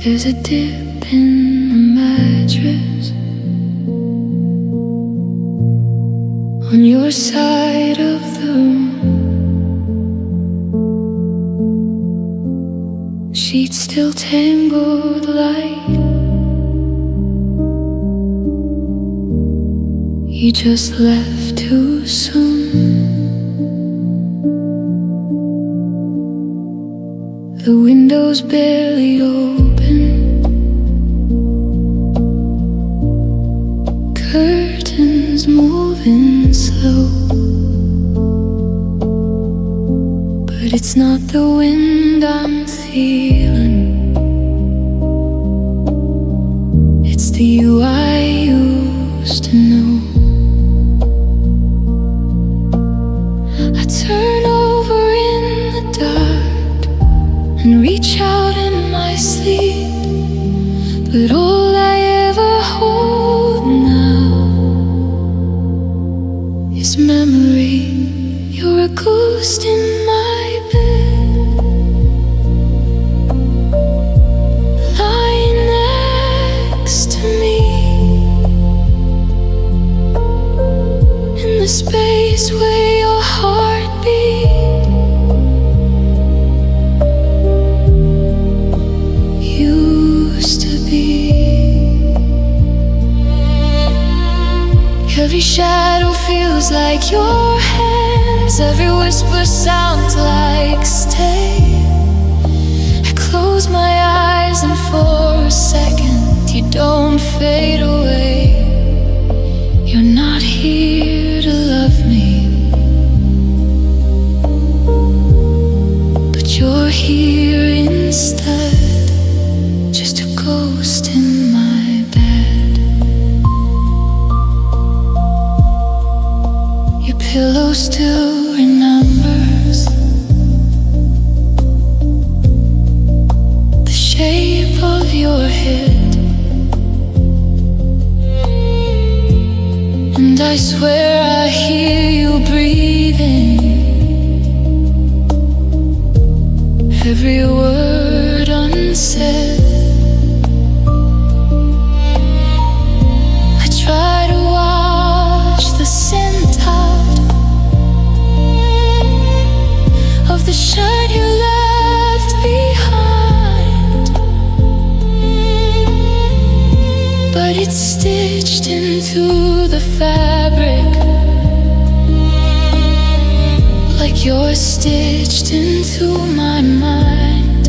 There's a dip in the mattress on your side of the room. Sheets still tangled like you just left too soon. The window's barely open, curtains moving slow, but it's not the wind I'm feeling, it's the you I used to know. I turn over in the dark and reach out in my sleep, but all I ever hold now is memory. You're a ghost in my bed, lying next to me, in the space where your heart beat used to be. Every shadow feels like your hands, every whisper sounds like stay. I close my eyes and for a second you don't fade away. You're not here to love me, but you're here instead, just a ghost in my bed. Your pillow still remembers the shape of your head, and I swear I hear you breathing, every word unsaid. I try to wash the scent out of the shine you left behind, but it's stitched into the fabric, like you're stitched into my mind.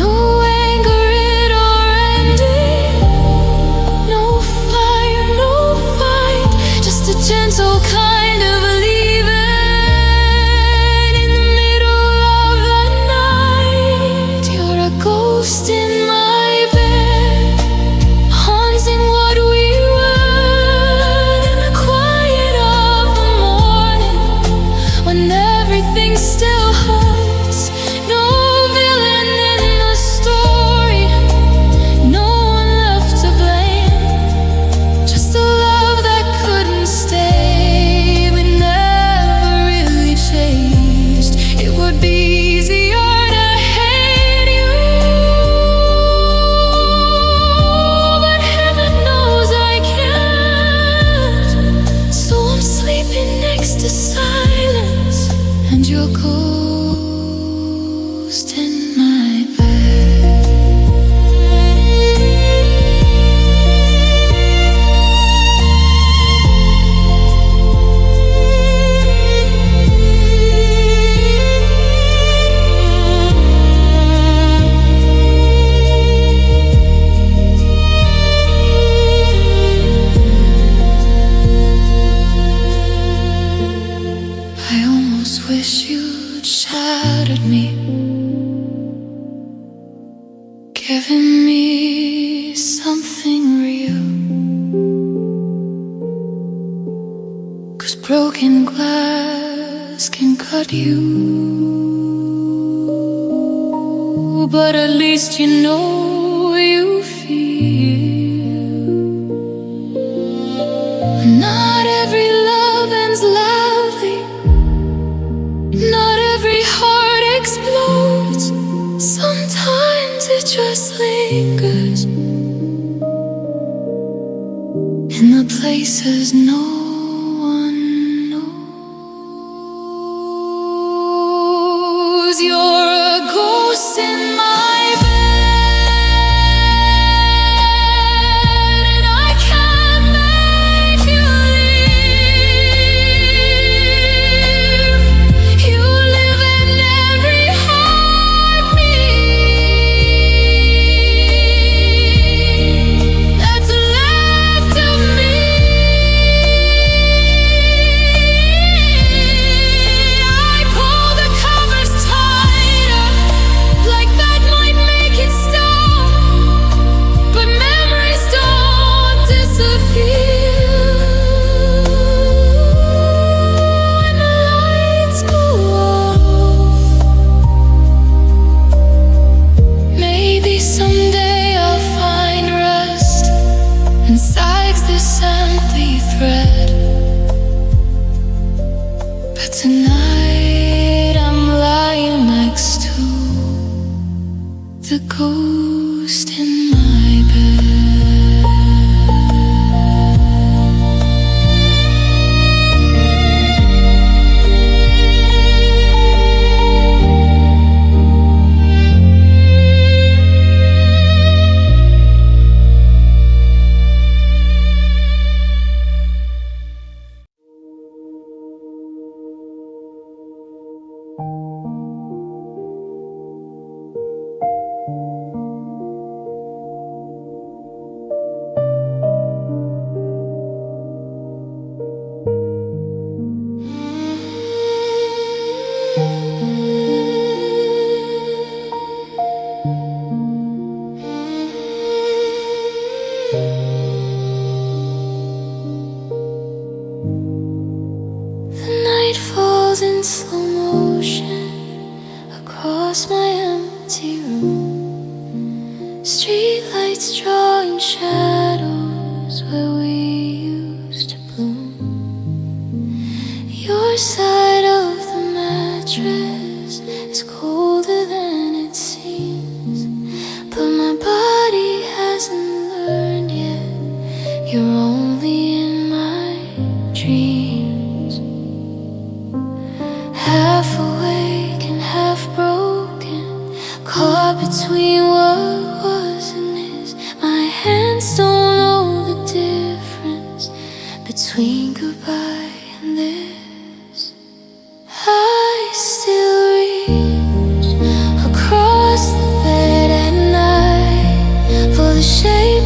No anger, it or ending, no fire, no fight, just a gentle kind of leaving in the middle of the night. You're a ghost in my bed, haunting what we were in the quiet of the morning, when everything still hurts. No villain in the story, no one left to blame, just a love that couldn't stay. We never really changed. It would be easier to hate you, but heaven knows I can't. So I'm sleeping next to silence, and your ghost in my bed. I almost wish you'd shattered me, given me something real, 'cause broken glass can cut you, but at least you know you feel. Not every love ends loudly, not every heart explodes. lingers in the places no one knows. You're a ghost in my bed, and I can't make you leave. You live in every heartbeat that's left of me. I pull the covers tighter, like that might make it stop, but memories don't disappear. When the lights go off, maybe someday I'll find rest inside this empty thread. But tonight I'm lying next to the ghost in my bed. The night falls in slow motion across my empty room. Street lights drawing shadows where we used to bloom. Your side of the mattress is colder than it seems, but my body hasn't learned yet. You're only in my dreams. Half awake and half broken, caught between what was and is. My hands don't know the difference between goodbye and this. I still reach across the bed at night for the shade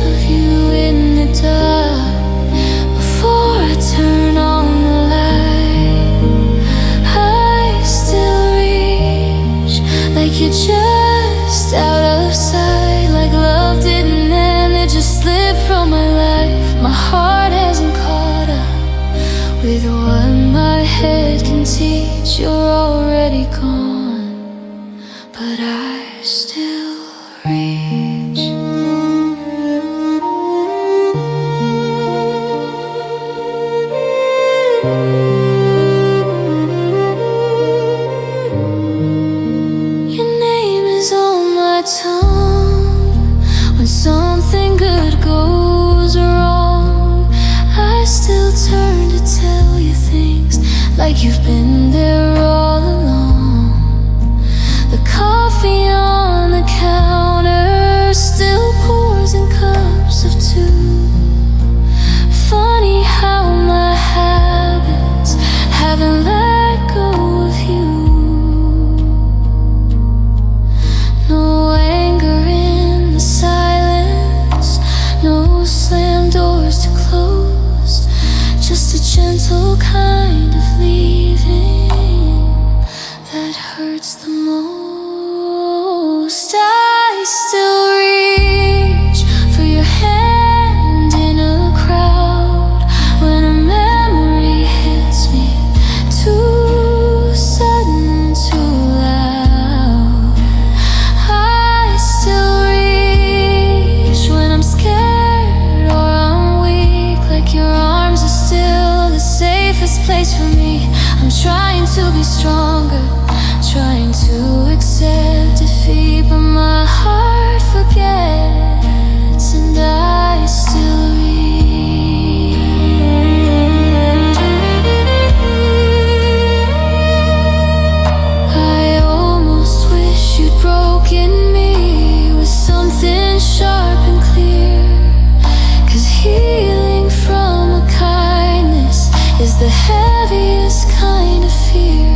heaviest kind of fear.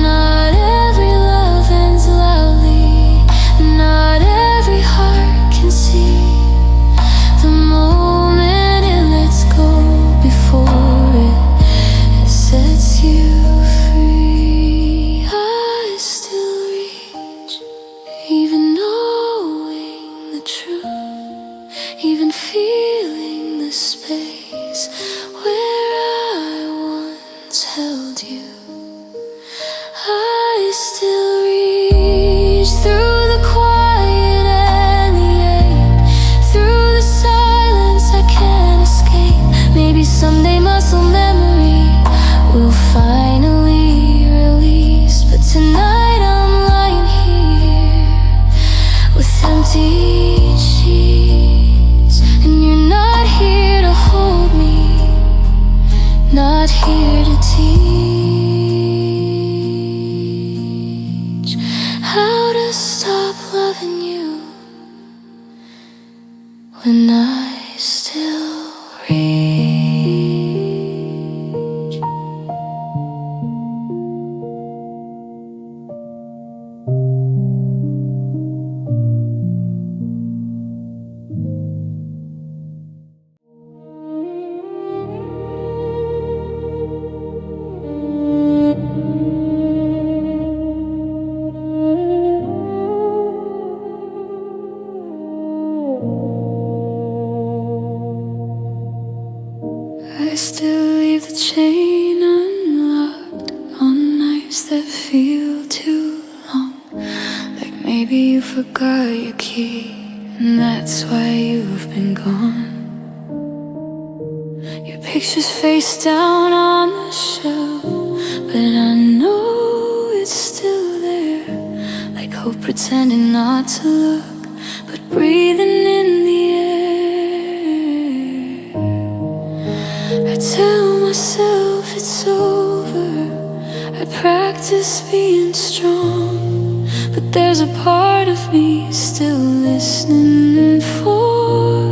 Not every love ends loudly, not every heart can see the moment it lets go before it sets you free. I still reach, even knowing the truth, even feeling the space where I once held you. I still reach through the quiet and the ache, through the silence I can't escape. Maybe someday muscle memory will finally release, but tonight I'm lying here with empty sheets, and you're not here to hold me, not here to teach how to stop loving you when I still reach. I still leave the chain unlocked on nights that feel too long. Like maybe you forgot your key, and that's why you've been gone. Your picture's face down on the shelf, but I know it's still there. Like hope pretending not to look, but breathing in the air. I tell myself it's over, I practice being strong, but there's a part of me still listening for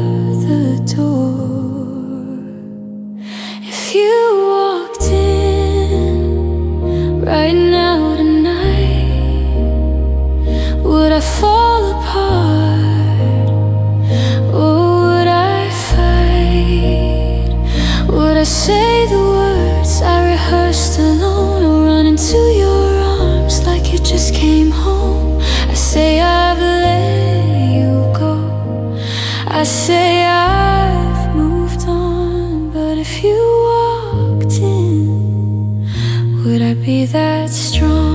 the door. If you walked in right now tonight, would I fall apart, or would I fight? Would I say the words I rehearsed alone, or run into your arms like you just came home? I say I've let you go, I say I've moved on, but if you walked in, would I be that strong?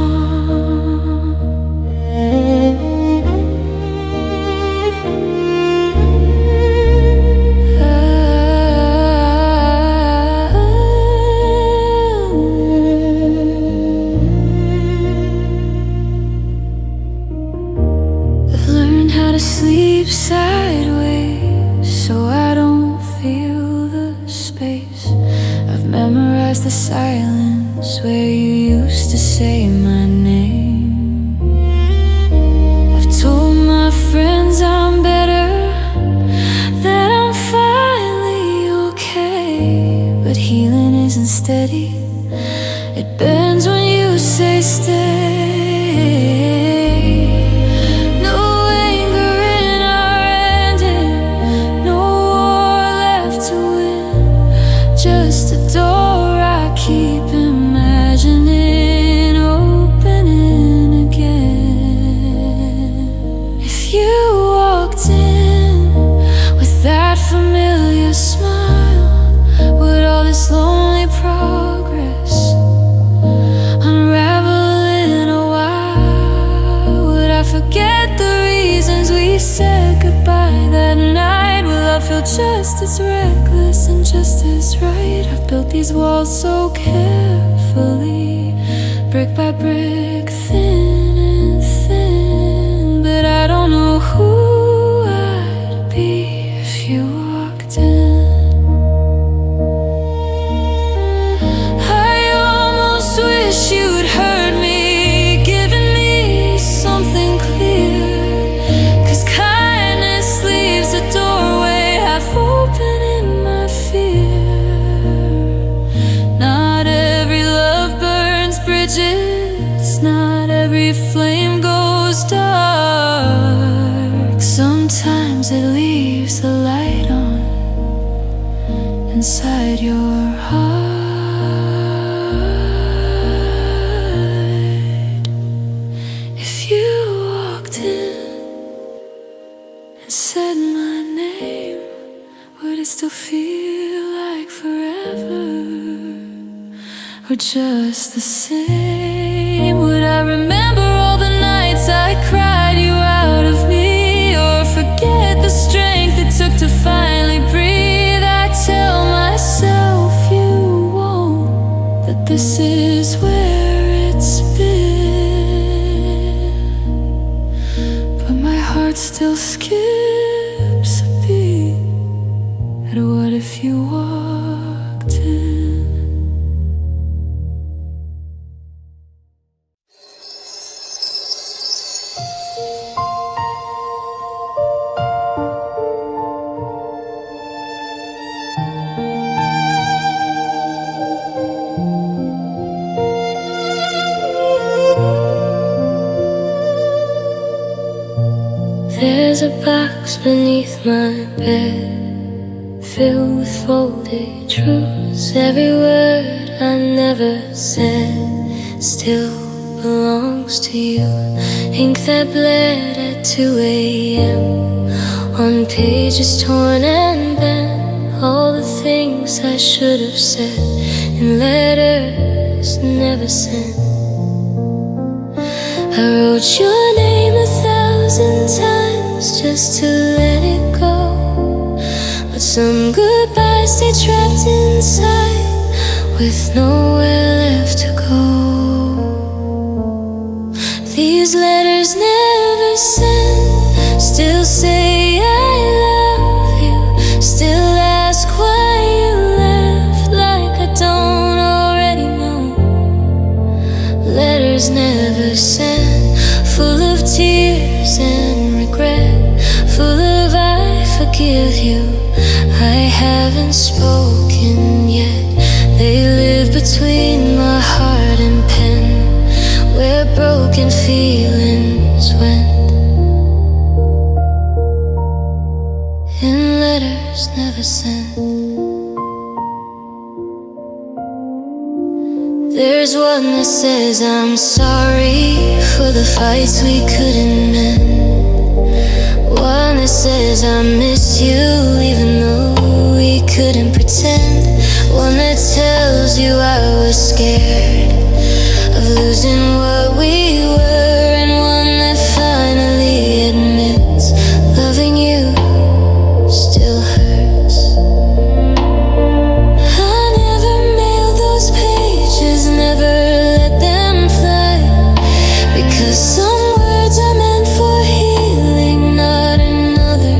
Sleep sideways so I don't feel the space. I've memorized the silence where you used to say my name. I've told my friends I'm better, that I'm finally okay, but healing isn't steady, it bends when you say stay. Familiar smile, would all this lonely progress unravel in a while? Would I forget the reasons we said goodbye that night? Will I feel just as reckless and just as right? I've built these walls so carefully, brick by brick, thin and thin, but I don't know who I'd be if you walked in. I almost wish you'd heard me, given me something clear, 'cause kindness leaves a doorway half open in my fear. as it leaves the light on inside your heart. If you walked in and said my name, would it still feel like forever? Or just the same? Would I remember all the nights I cried you out of me? Or forget the strength it took to finally breathe? I tell myself you won't, that this is where it's been. But my heart still skips a beat at what if you walked in. There's a box beneath my bed, filled with folded truths. Every word I never said still belongs to you. Ink that bled at 2 a.m. on pages torn and bent. All the things I should have said in letters never sent. I wrote your name 1,000 times just to let it go, but some goodbyes stay trapped inside with nowhere left to go. These letters never sent still say I love you, still ask why you left like I don't already know. Letters never sent, full of tears and regret, full of I forgive you. I haven't spoken yet. They live between my heart and pen, where broken feelings went. In letters never sent. There's one that says I'm sorry for the fights we couldn't mend. One that says I miss you even though we couldn't pretend. One that tells you I was scared of losing what we were. And one that finally admits loving you still hurts. I never mailed those pages, never let them fly, because some words are meant for healing, not another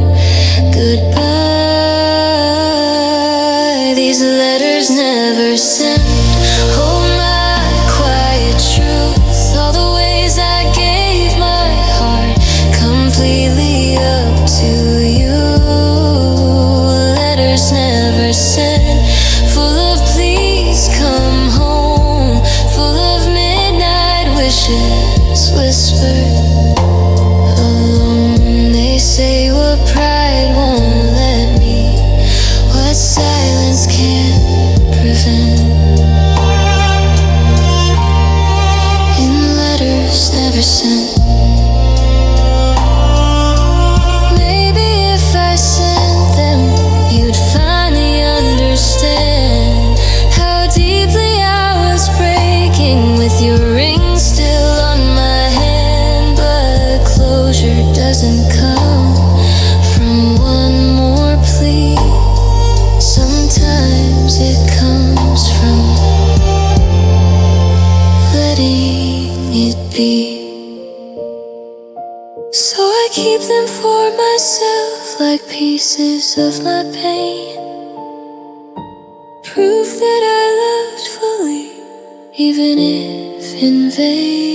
goodbye. These letters never sent hold my quiet truth, all the ways I gave my heart completely up to you. Letters never sent, full of please come home, full of midnight wishes whispered alone. They say what pride won't let me, what silence can't prevent. In letters never sent. Maybe if I sent them, you'd finally understand how deeply I was breaking with your ring still on my hand. But closure doesn't come from one more plea. Sometimes it comes from letting it be. So I keep them for myself like pieces of my pain, proof that I loved fully, even if in vain.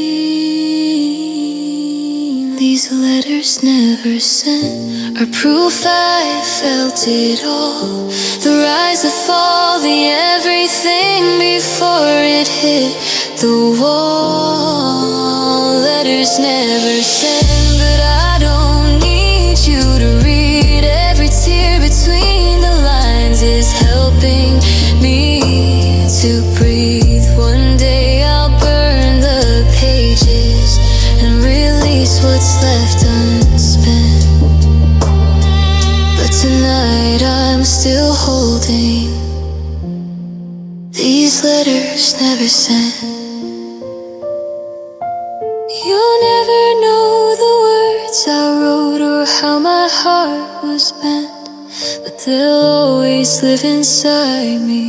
These letters never sent are proof I felt it all, the rise, the fall, the everything before it hit the wall. Letters never sent, but I don't need you to read tonight I'm still holding these letters never sent. You'll never know the words I wrote or how my heart was bent, but they'll always live inside me,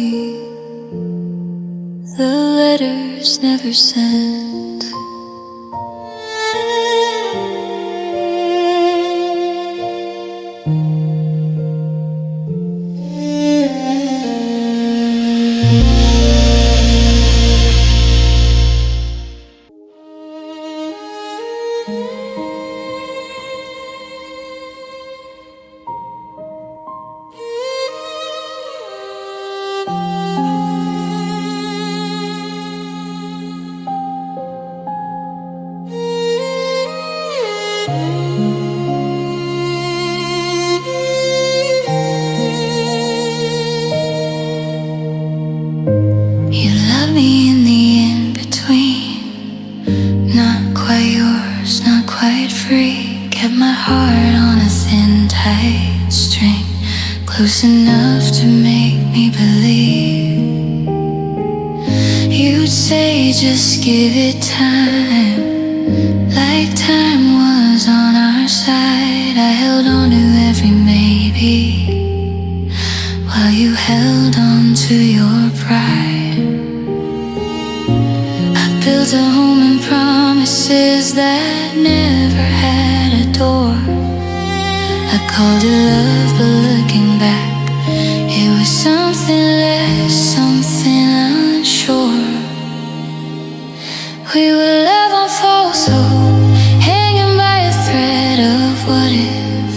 the letters never sent. You love me in the in-between, not quite yours, not quite free. Kept my heart on a thin, tight string, close enough to make me believe. You'd say just give it time, like time was on our side. I held on to every maybe, while you held on to your pride. Built a home and promises that never had a door. I called it love, but looking back, it was something less, something unsure. We were love on false hope, hanging by a thread of what if,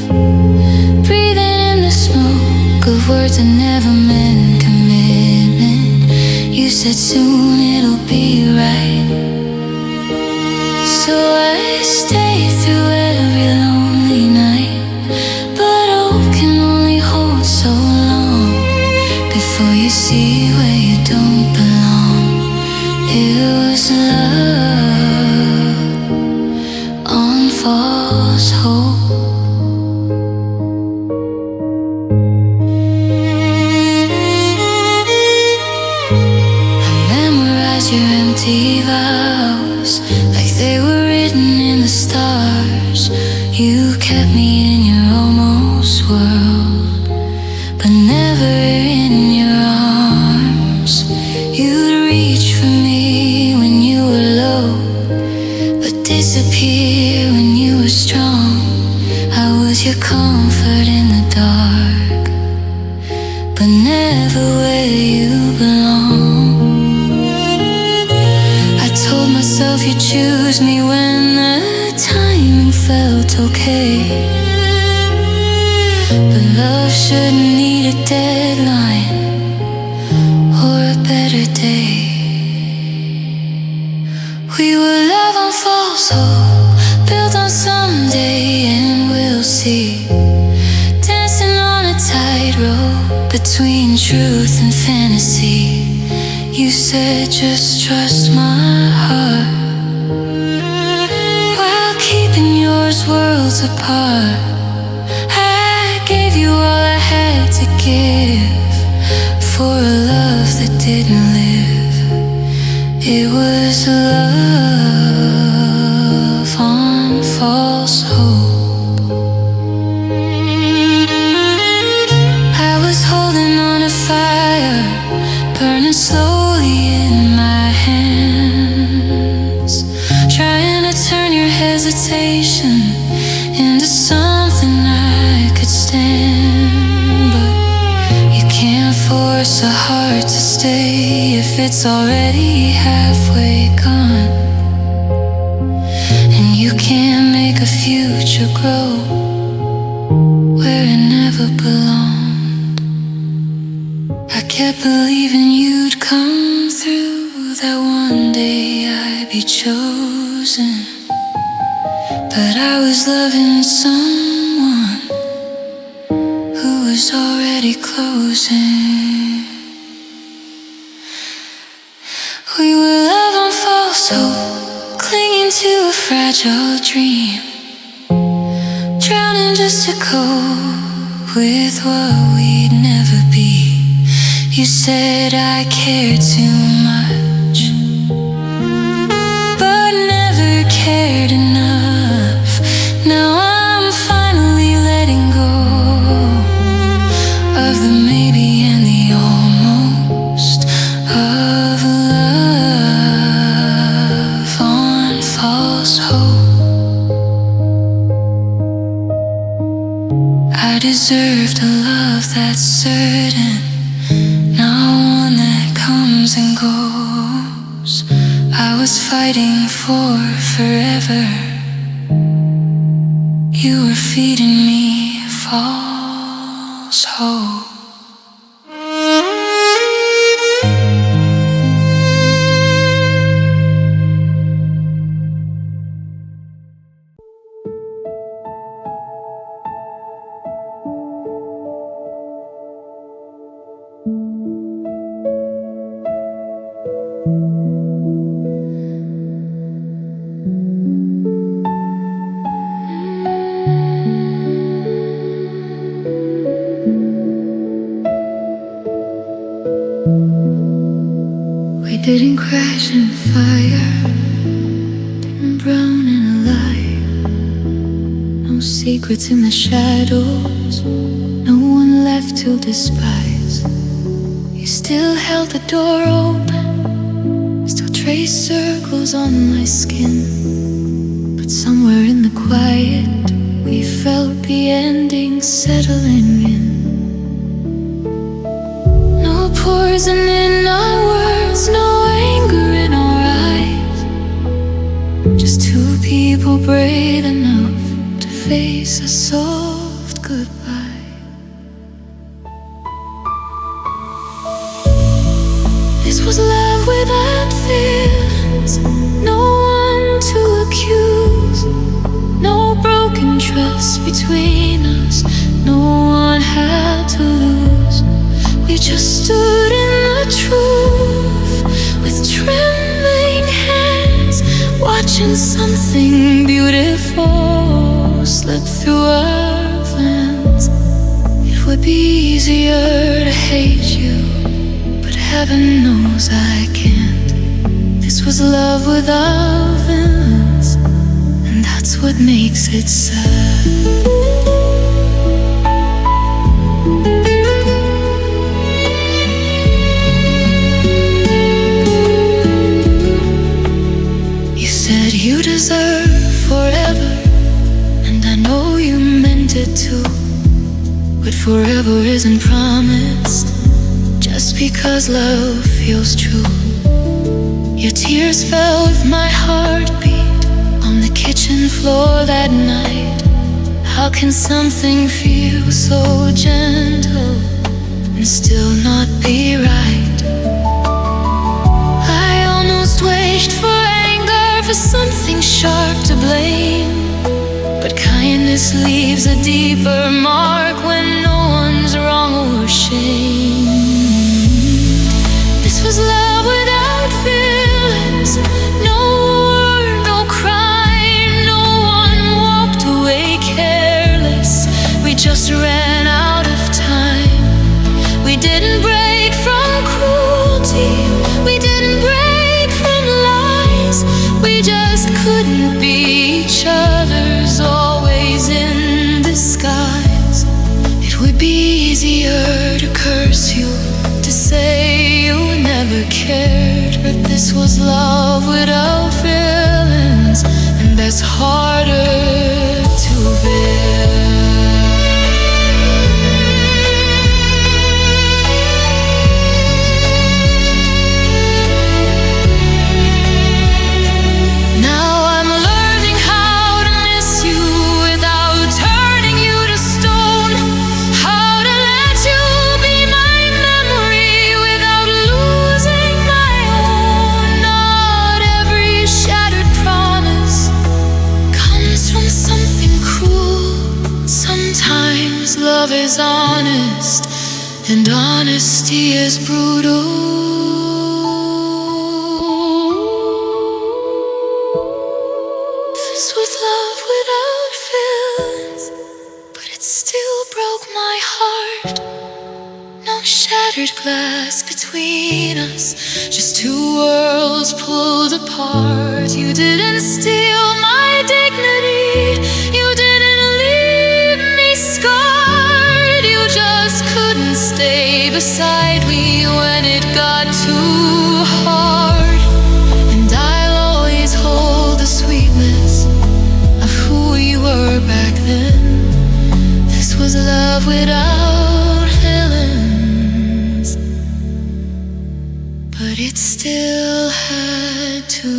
breathing in the smoke of words that never meant commitment. You said soon it'll be right, so I stayed through every lonely night. But hope can only hold so long before you see where you don't belong. It was love on false hope. Your empty vows, like they were written in the stars. You kept me in your almost world, but never in your arms. You'd reach for me when you were low, but disappear when you were strong. I was your comfort in the dark, but never where you belong. Told myself you'd choose me when the timing felt okay, but love shouldn't need a deadline or a better day. We were love on false hope, built on someday and we'll see, dancing on a tightrope between truth and fantasy. You said just trust my heart, while keeping yours worlds apart. I gave you all I had to give for a love that didn't live. It was love on false hope. I was holding on to fire, burning slowly in my hands, trying to turn your hesitation into something I could stand. But you can't force a heart to stay if it's already halfway gone, and you can't make a future grow where it never belonged. I kept believing you'd come through, that one day I'd be chosen, but I was loving someone who was already closing. We were love on false hope, clinging to a fragile dream, drowning just to cope with what we'd never be. You said I cared too much, but never cared enough. Now I'm finally letting go of the maybe and the almost of love on false hope. I deserved a love that's certain, not one that comes and goes. I was fighting for forever. You were feeding me false hope. We didn't crash in fire, didn't drown in a lie. No secrets in the shadows, no one left to despise. You still held the door open, still traced circles on my skin. But somewhere in the quiet, we felt the ending settling in. No poison in our words, no anger in our eyes, just two people brave enough to face a soft goodbye. This was love without feelings, no one to accuse, no broken trust between us, no one had to lose. We just stood in the truth with trembling hands, watching something beautiful slip through our plans. It would be easier to hate you, but heaven knows I can't. This was love without villains, and that's what makes it sad. You deserve forever, and I know you meant it too. But forever isn't promised, just because love feels true. Your tears fell with my heartbeat on the kitchen floor that night. How can something feel so gentle and still not be right? I almost wished for something sharp to blame, but kindness leaves a deeper mark when no one's wrong or shamed. This was love without feelings, no war, no crime, no one walked away careless. We just ran out of time. We didn't break from cruelty, we didn't break from lies. We just couldn't be each other's always in disguise. It would be easier to curse you, to say you never cared. But this was love without feelings, and that's harder to bear. Love is honest, and honesty is brutal. This was love without feelings, but it's still broke my heart. No shattered glass between us, just two worlds pulled apart. You didn't steal my dignity, you didn't leave me scarred. You just couldn't stay beside me when it got too hard. And I'll always hold the sweetness of who we were back then. This was love without villains, but it still had to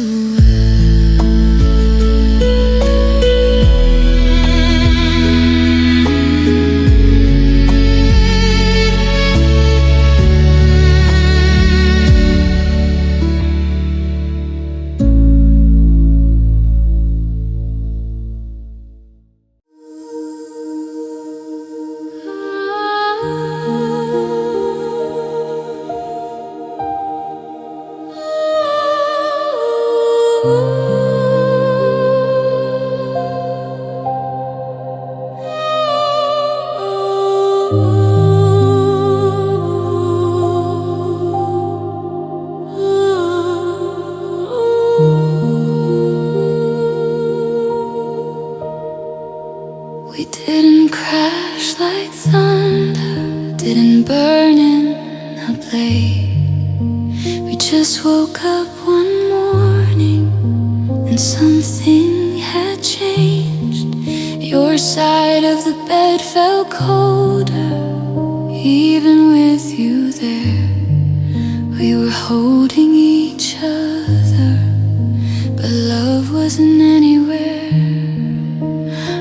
We didn't crash like thunder, didn't burn in a blade. We just woke up one morning and something had changed. Your side of the bed felt colder, even with you there. We were holding each other, but love wasn't anywhere.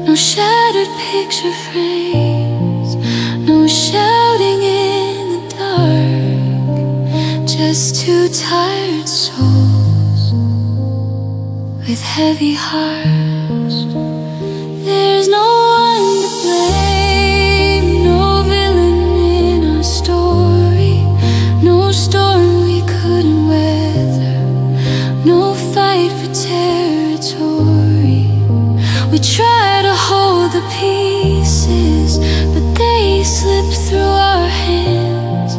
No shattered picture frames, no shouting in the dark, just two tired souls with heavy hearts. There's no one to blame, no villain in our story, no storm we couldn't weather, no fight for territory. We tried to hold the pieces, but they slipped through our hands.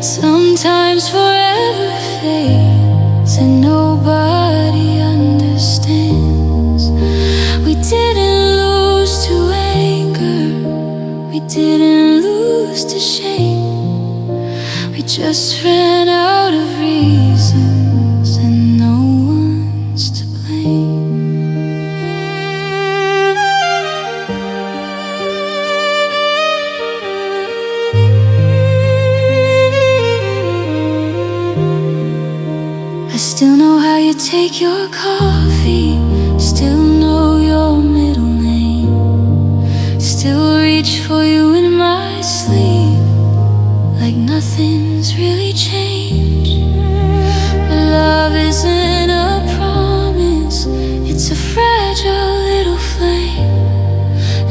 Sometimes forever fades and nobody understands. We didn't lose to anger, we didn't lose to shame. We just ran out of reasons and no one's to blame. I still know how you take your coffee, still know your middle name, still reach for you in my sleep, like nothing's really changed. But love isn't a promise, it's a fragile little flame,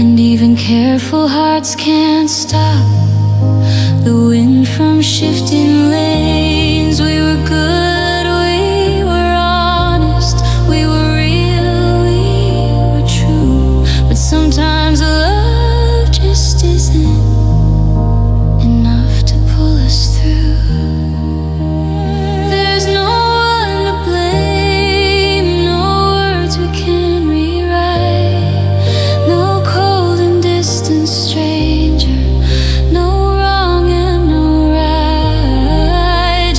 and even careful hearts can't stop the wind from shifting lanes. We were good, we were honest, we were real, we were true. But sometimes love just isn't enough to pull us through. There's no one to blame, no words we can rewrite, no cold and distant stranger, no wrong and no right.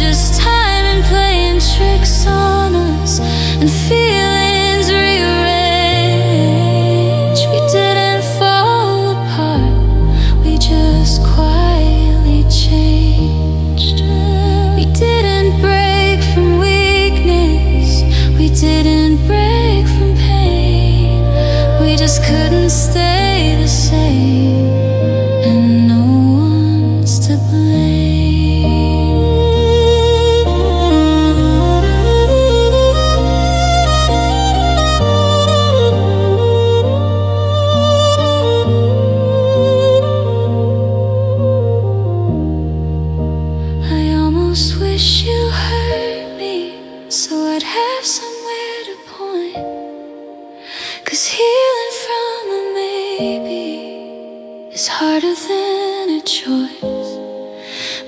within a choice,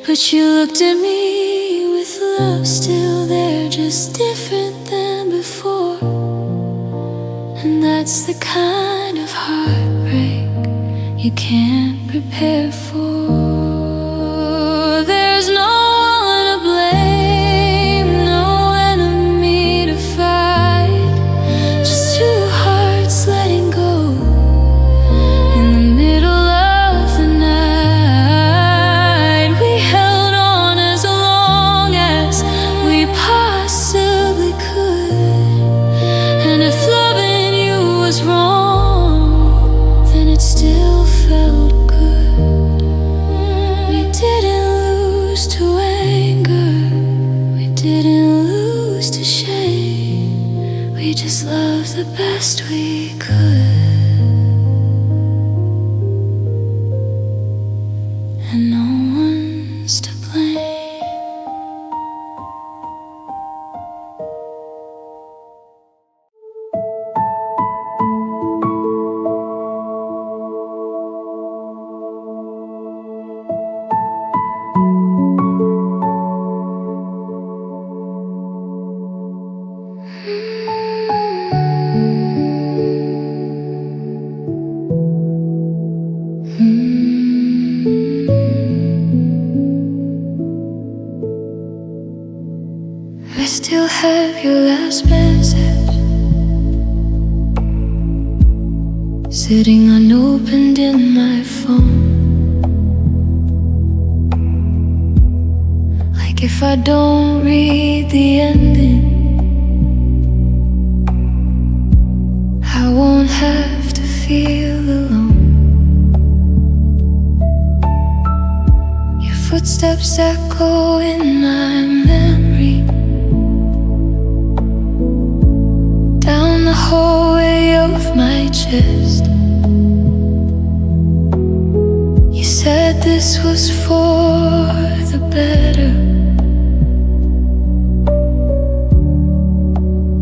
but you looked at me with love still there, just different than before. And that's the kind of heartbreak you can't prepare for. There's no one to blame, no enemy to fight, just two hearts letting go in the middle of the night. We held on as long as we possibly could, and if loving you was wrong, then it still felt good. We didn't lose to anger, we didn't lose to shame, we just loved the best we could, and no one's to blame. I still have your last message sitting unopened in my phone. Like if I don't read the ending, I won't have to feel alone. Your footsteps echo in my memory, down the hallway of my chest. You said this was for the better.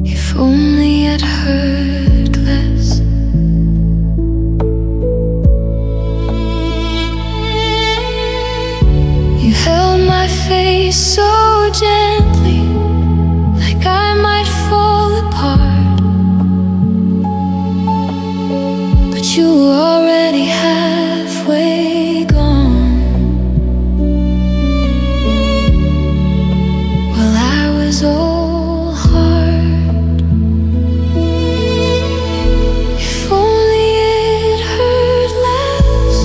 If only I'd heard less. You held my face so gently, like I might fall apart, but you were already halfway gone. Well, I was all heart. If only it hurt less.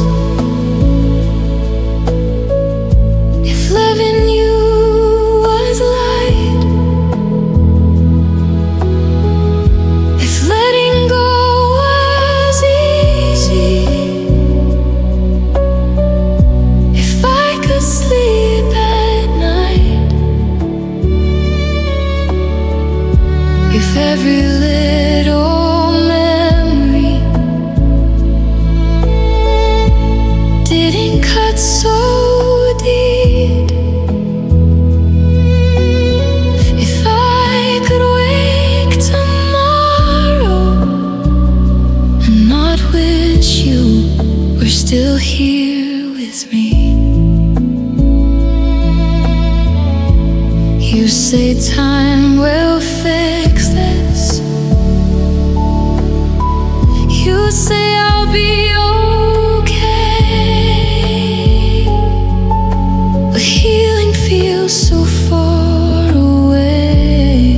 If loving you was light, if letting go was easy, if I could sleep at night, if every little memory didn't cut so deep, if I could wake tomorrow and not wish you were still here with me. You say time will fix this. You say I'll be okay, but healing feels so far away.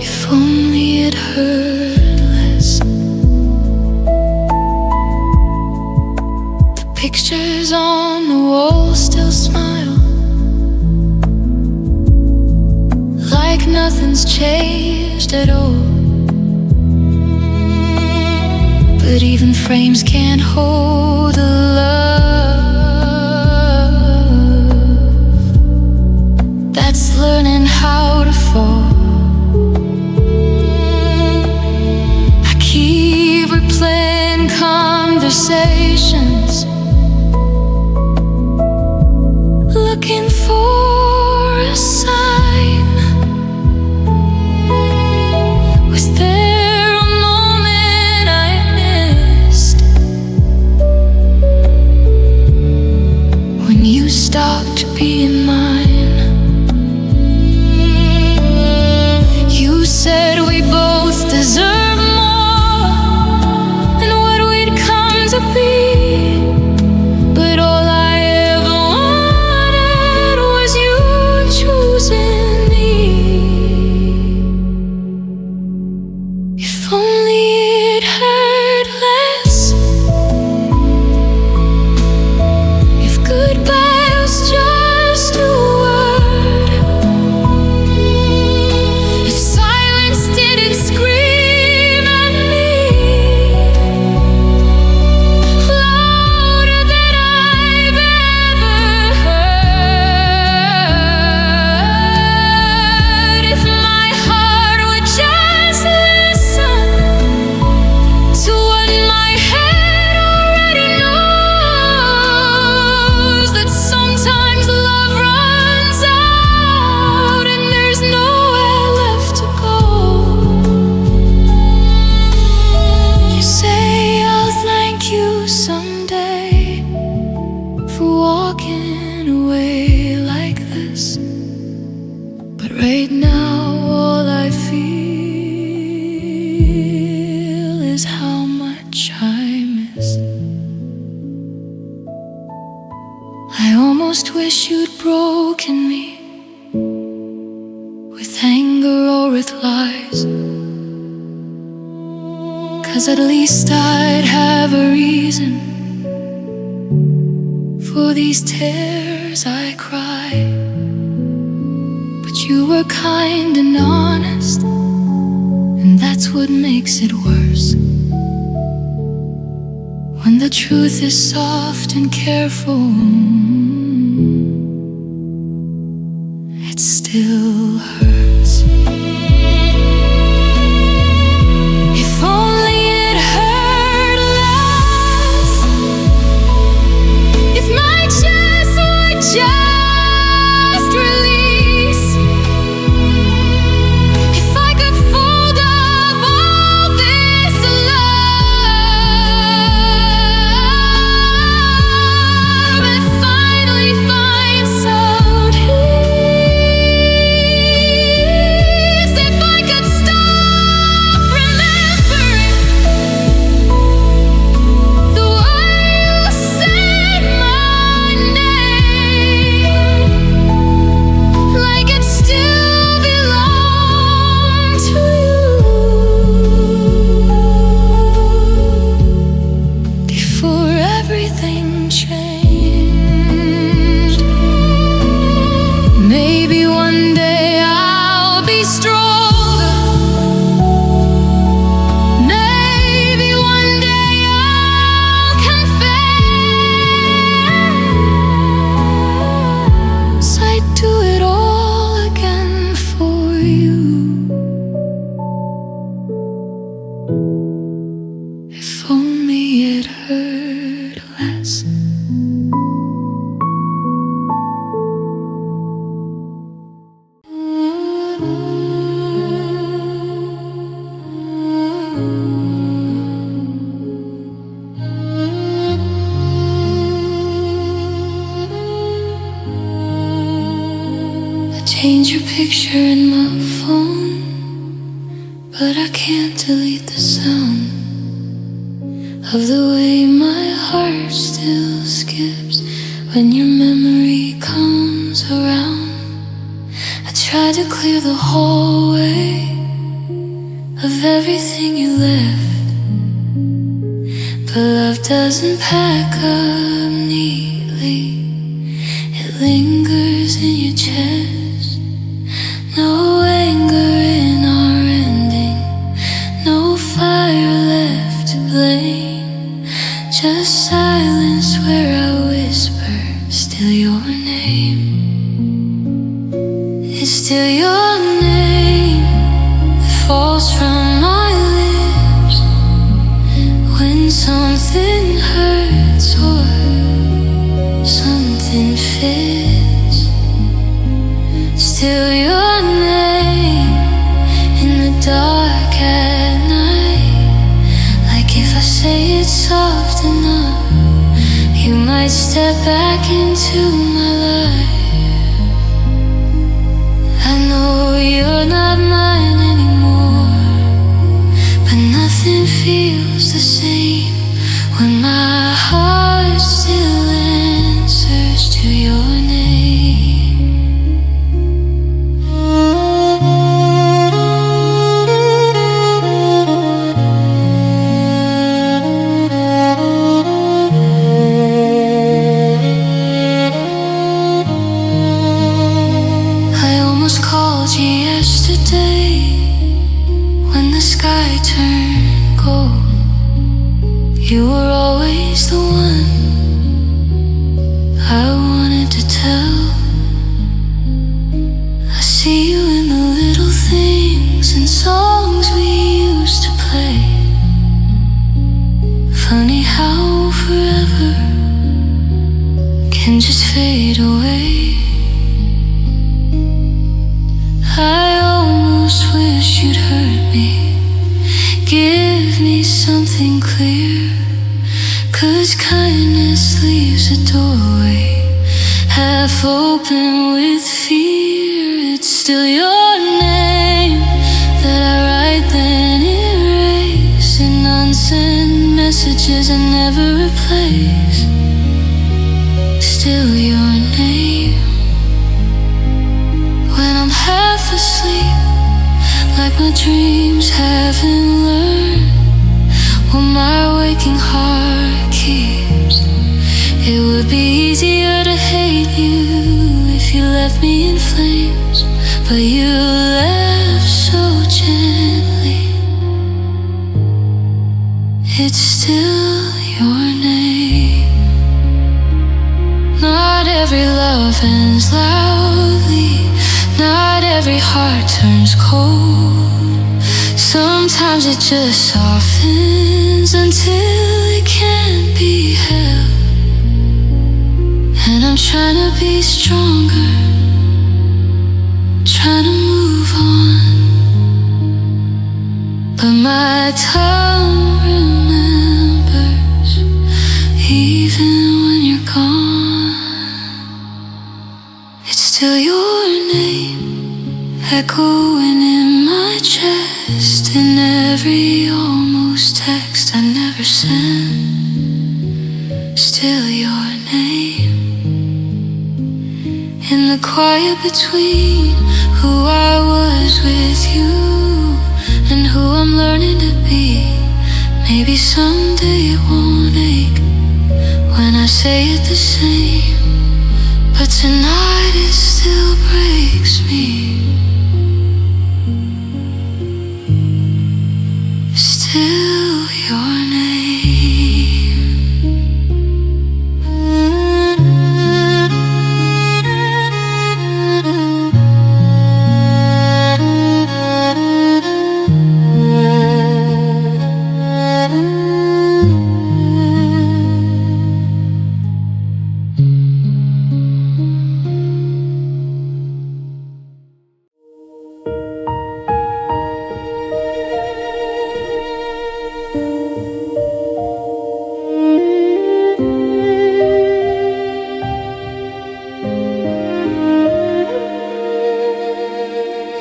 If only it hurt less. The pictures on the wall still smile, like nothing's changed at all. But even frames can't hold a love that's learning how to fall. I keep replaying conversations, looking for a sign. Was there a moment I missed? pieces. I almost wish you'd broken me with anger or with lies, 'cause at least I'd have a reason for these tears I cry. But you were kind and honest, and that's what makes it worse. When the truth is soft and careful, it still hurts. If only it hurt less, if my chest would just release, if I could fold up all this love and finally find some peace, if I could stop remembering the way you said my name, like it still belonged to you before everything changed. Maybe one day I'll be stronger. Maybe one day I'll confess I'd do it all again for you. If only it hurt less. I change your picture in my phone, but I can't delete the sound of the way my heart still skips when your memory comes around. I try to clear the hallway of everything you left, but love doesn't pack up neatly. It lingers in your chest. No anger in our ending, no fire left to blame, just silence where I whisper still your name. It's still your name that falls from my lips when something hurts or something fits. Still your name in the dark at night, like if I say it soft enough, you might step back into my life. I know you're not mine anymore, but nothing feels the same when my heart still answers to your name. I almost called you yesterday when the sky turned gold. You were always the one I wanted to tell. I see you in the little things and songs we used to play. Funny how forever can just fade away. I almost wish you'd hurt me, give me something clear, 'cause kindness leaves a doorway half open with fear. It's still your name that I write then erase in unsent messages. messages I never replace. Still your name. When I'm half asleep, like my dreams haven't learned what my waking heart keeps. It would be easier to hate you if you left me in flames, but you left so gently. It's still your name. Not every love ends loudly, not every heart turns cold. Sometimes it just softens until it can't be held. And I'm trying to be stronger, trying to move on, but my tongue remembers even when you're gone. It's still your name echoing in my chest, in every almost text I never sent. Still your name. In the quiet between who I was with you and who I'm learning to be. Maybe someday it won't ache when I say it the same, but tonight it still breaks me. Still your name.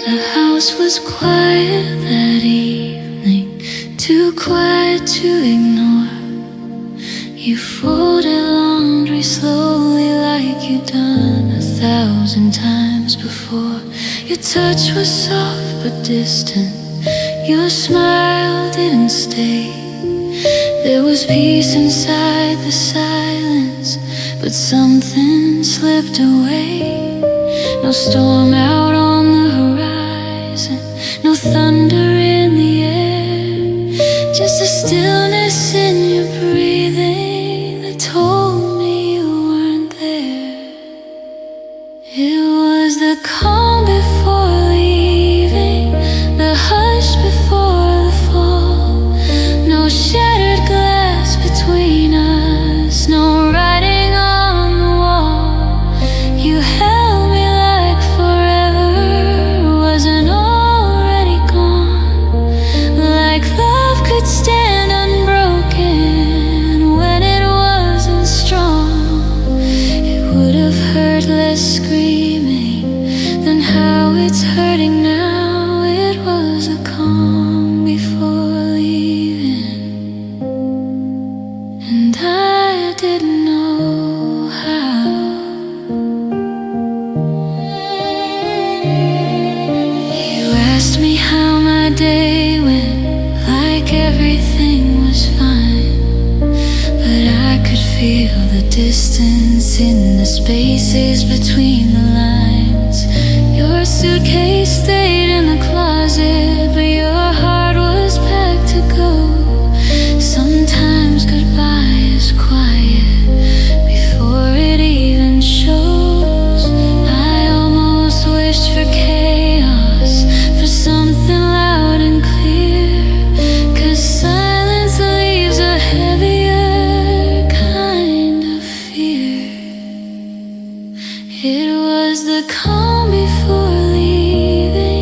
The house was quiet that evening, too quiet to ignore. You folded laundry slowly like you'd done 1,000 times before. Your touch was soft but distant, your smile didn't stay. There was peace inside the silence, but something slipped away. No storm out on the horizon, no thunder in the air, just a stillness in your breathing that told me you weren't there. It was the calm before leaving, the hush before the fall. No shattered glass between us, no writing on the wall. You held me like forever wasn't already gone, like love could stand unbroken when it wasn't strong. It would have hurt less screaming than how it's hurting now. It was a calm before leaving, and I didn't know how. You asked me how my day went, like everything was fine, but I could feel the distance in the spaces between the lines. Your suitcase stayed in the closet, but your heart was packed to go. Sometimes goodbye is quiet before it even shows. I almost wished for chaos, for something loud and clear, 'cause silence leaves a heavier kind of fear. It was the calm before leaving,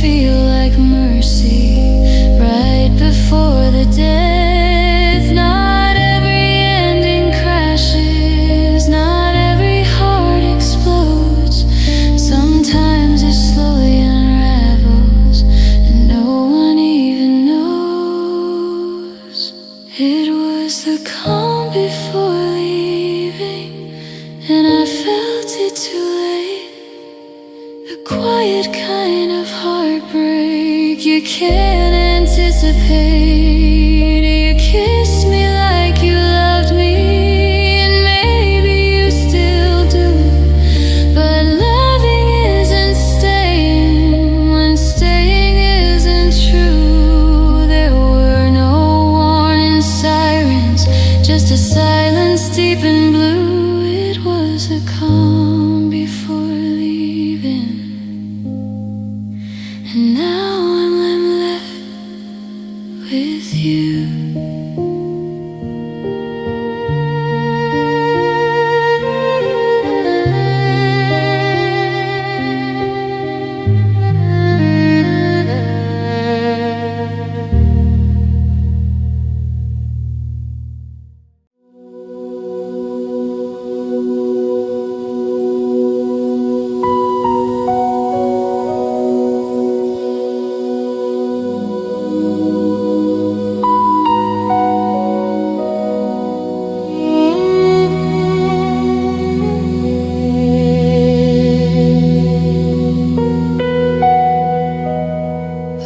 feel like mercy right before the death. Not every ending crashes, not every heart explodes. Sometimes it slowly unravels and no one even knows. It was the calm before leaving, and I felt it too late. The quiet kind of heartbreak you can't anticipate. You kissed me like you loved me, and maybe you still do. But loving isn't staying when staying isn't true. There were no warning sirens, just a silence deep and blue. It was a calm before leaving, and now I'm left with you.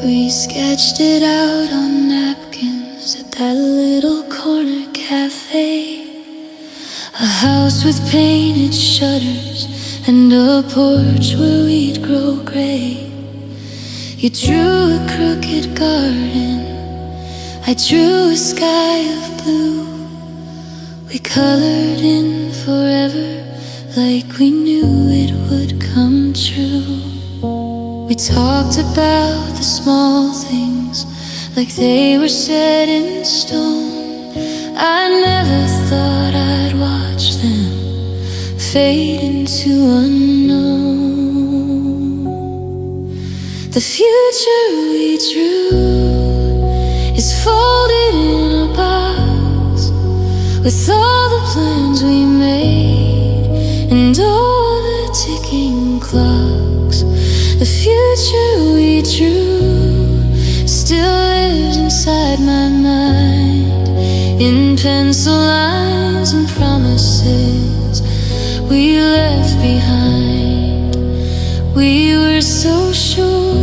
We sketched it out on napkins at that little corner cafe. A house with painted shutters and a porch where we'd grow gray. You drew a crooked garden, I drew a sky of blue. We colored in forever like we knew it would come true. We talked about the small things like they were set in stone. I never thought I'd watch them fade into unknown. The future we drew is folded in a box with all the plans we made and all the ticking clocks. The future we drew still lives inside my mind, in pencil lines and promises we left behind. We were so sure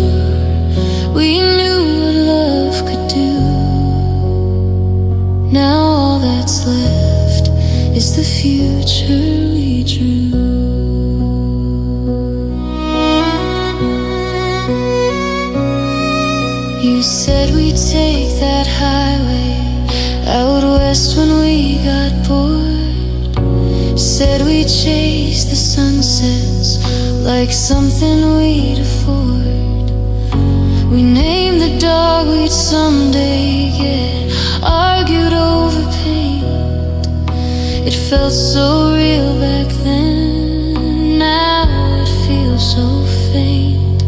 we knew what love could do. Now all that's left is the future we drew. You said we'd take that highway out west when we got bored. Said we'd chase the sunsets like something we'd afford. We named the dog we'd someday get, argued over paint. It felt so real back then, now it feels so faint.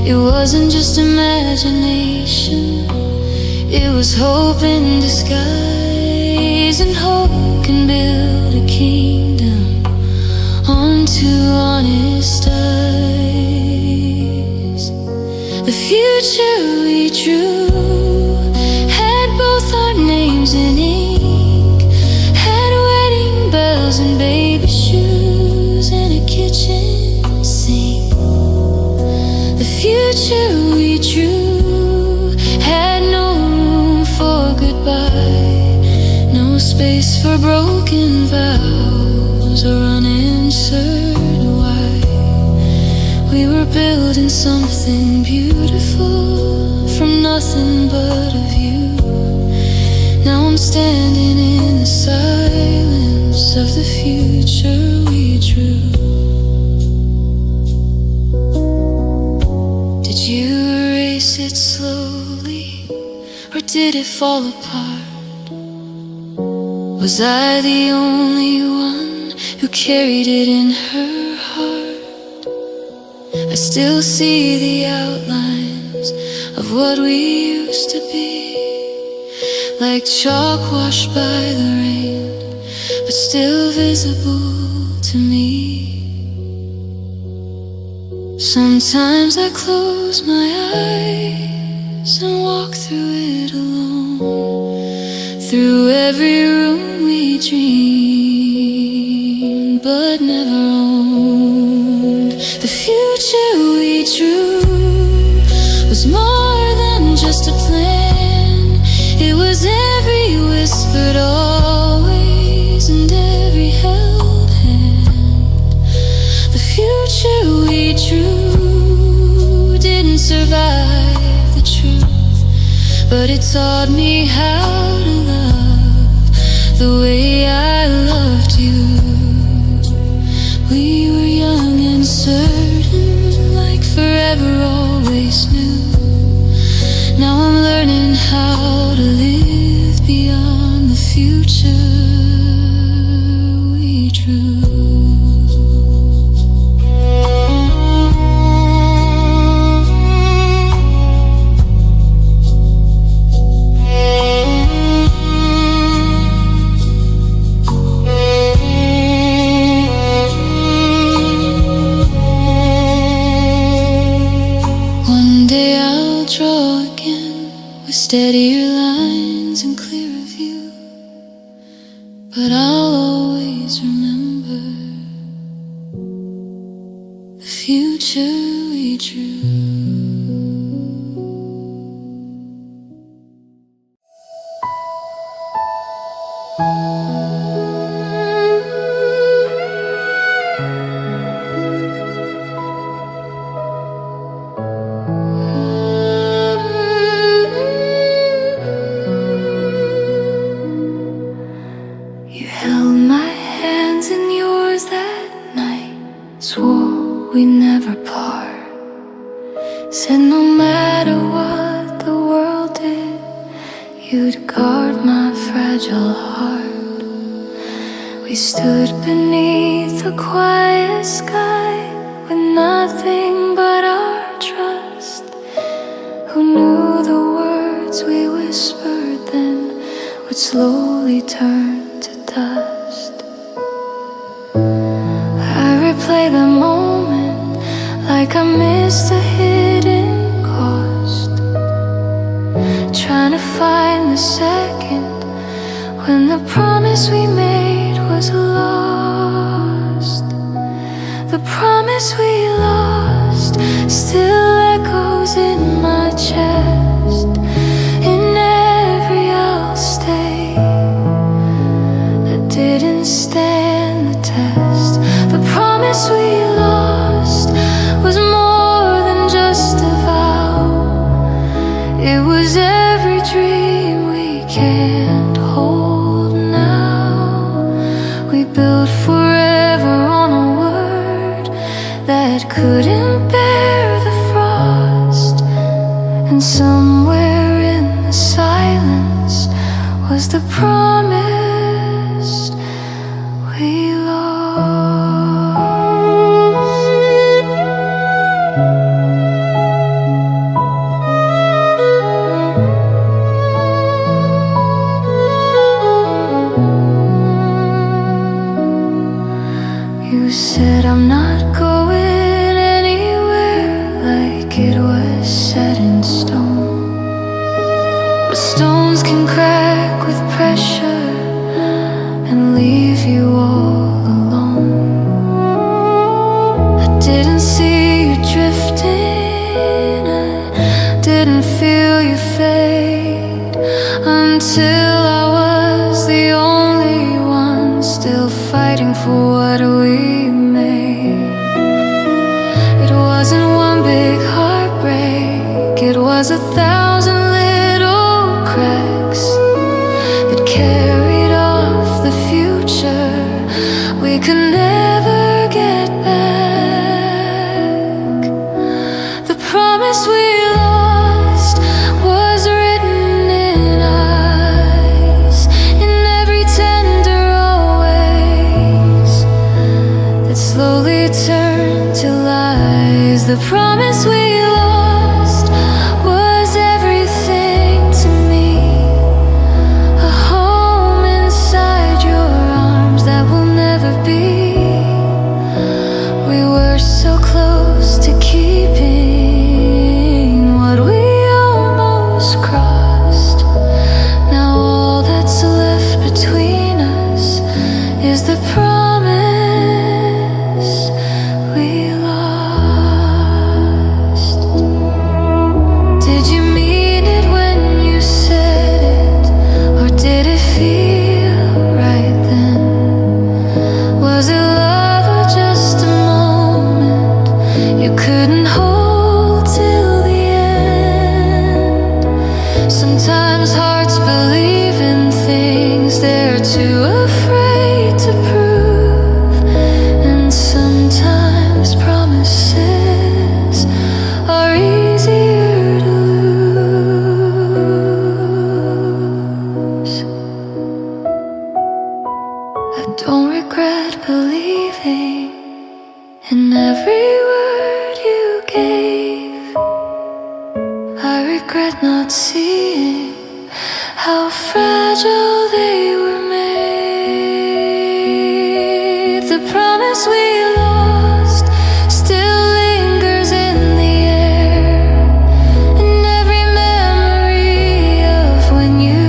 It wasn't just imagination, it was hope in disguise. And hope can build a kingdom on two honest eyes. The future we drew had both our names in ink, had wedding bells and baby shoes and a kitchen sink. The future we drew had no room for goodbye, no space for broken vows or unanswered why. We were building something beautiful from nothing but a view. Now I'm standing in the silence of the future we drew. Did you erase it slowly, or did it fall apart? Was I the only one who carried it in her heart? I still see the outlines of what we used to be, like chalk washed by the rain, but still visible to me. Sometimes I close my eyes and walk through it alone, through every room we dreamed but never owned. The future we drew was more than just a plan. It was every whispered always and every held hand. The future we drew didn't survive the truth, but it taught me how to love the way I loved you. We were young and certain, like forever always knew. Now I'm learning how to live beyond the future we drew. Steadier lines and clearer view, but I'll always remember the future we drew. We never part. Said no matter what the world did, you'd guard my fragile heart. We stood beneath a quiet sky with nothing but our trust. Who knew the words we whispered then would slowly turn to dust? I replay the moment like I missed a hidden cost, trying to find the second when the promise we made was lost. The promise we lost still echoes in my chest. In every I'll stay that didn't stand the test. The promise we lost was more than just a vow. It was every dream we can't hold now. We built forever on a word that couldn't bear the frost. And somewhere in the silence was the promise we lost. You said I'm not going anywhere, like it was set in stone. But stones can crack with pressure and leave you all alone. I didn't see you drifting, I didn't feel you fade, until I was the only one still fighting for what we made. It wasn't one big heartbreak, it was 1,000 little cracks that carried off the future we could never get back. The promise we lost was written in eyes, in every tender always that slowly turned to lies. The Sometimes hearts believe in things they're too afraid to prove, and sometimes promises are easier to lose. I don't regret believing in every word you gave. I regret not seeing how fragile they were made. The promise we lost still lingers in the air, in every memory of when you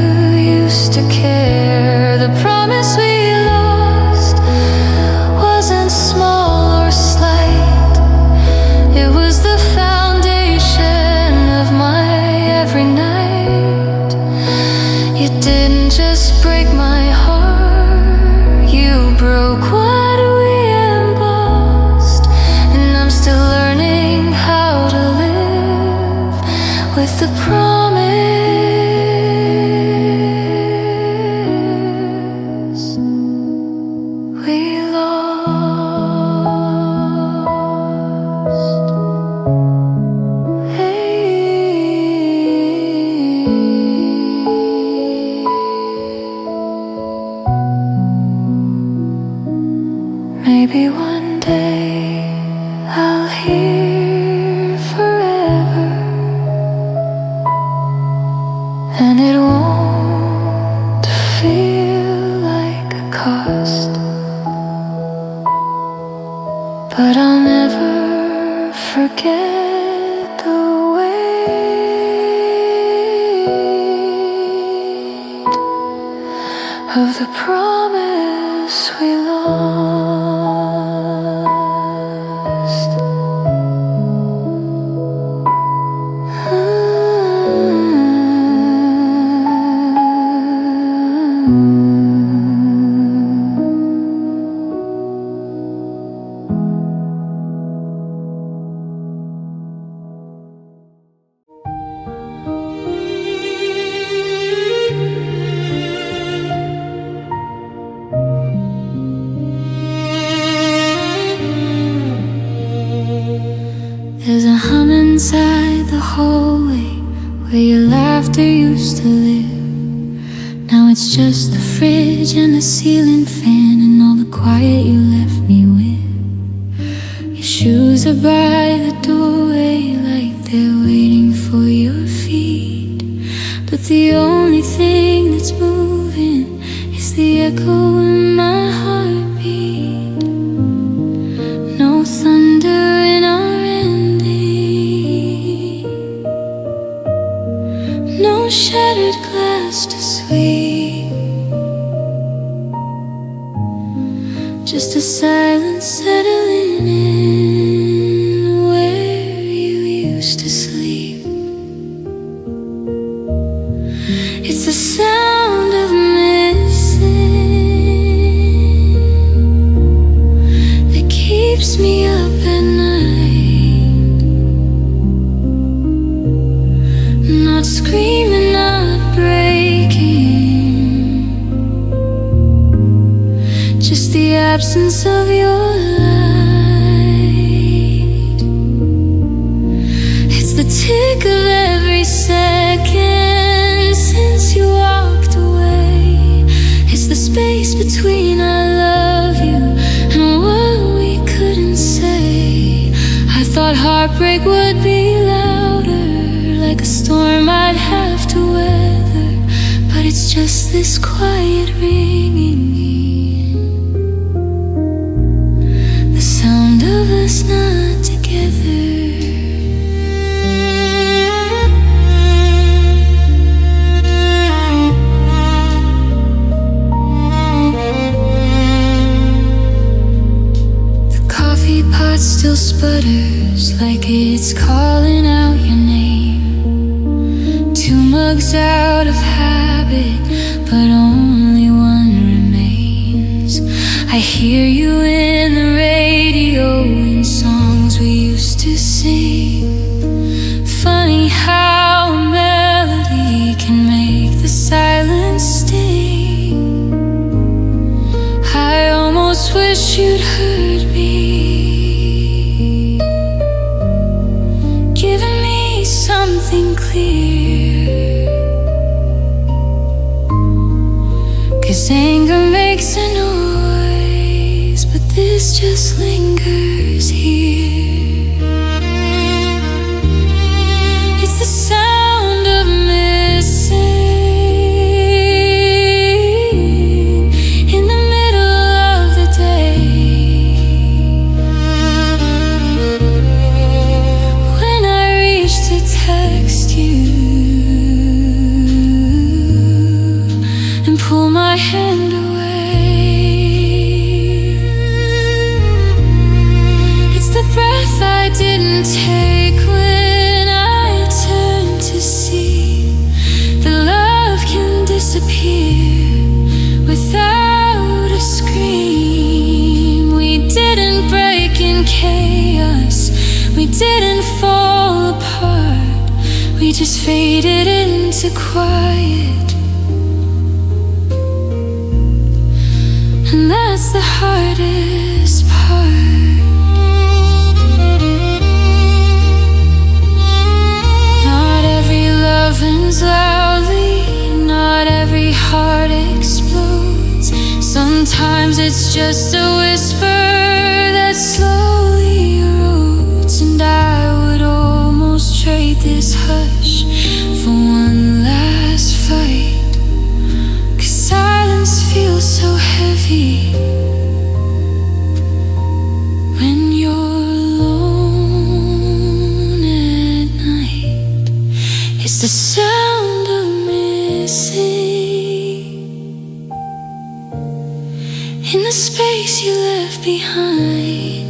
used to care. The promise we lost wasn't small or slight, it was the foundation of my every night. You didn't just break my heart, you broke what we embossed, and I'm still learning how to live with the promise we lost. Maybe one day I'll hear forever, and it won't feel like a cost. But I'll never forget the weight of the promise we lost. There's a hum inside the hallway where your laughter used to live. Now it's just the fridge and the ceiling fan and all the quiet you left me with. Your shoes are by the doorway like they're waiting for your feet, but the only thing that's moving is the echo in my heartbeat. No thunder in our no shattered glass to sweep, just a silence settling in where you used to sleep. It's the sound of missing that keeps me up at night, not screaming, not breaking, just the absence of your light. It's the tick of every second since you walked away. It's the space between I love you and what we couldn't say. I thought heartbreak would be louder, like a storm I'd have to weather, but it's just this quiet ringing in, the sound of us not together. The coffee pot still sputters like it's calling out your name. Two mugs out of habit, but only one remains. I hear you in the radio in songs we used to sing. Funny how a melody can something clear. 'Cause anger makes a noise, but this just lingers here. It's the sound of missing in the middle of the day. When I reach to text you and pull my hand away, it's the breath I didn't take when I turned to see that love can disappear without a scream. We didn't break in chaos, we didn't fall apart, we just faded into quiet. And that's the hardest part. Not every love ends loudly, not every heart explodes. Sometimes it's just a whisper that slowly erodes. And I would almost trade this hush for one last fight, 'cause silence feels so heavy when you're alone at night. It's the sound of missing in the space you left behind,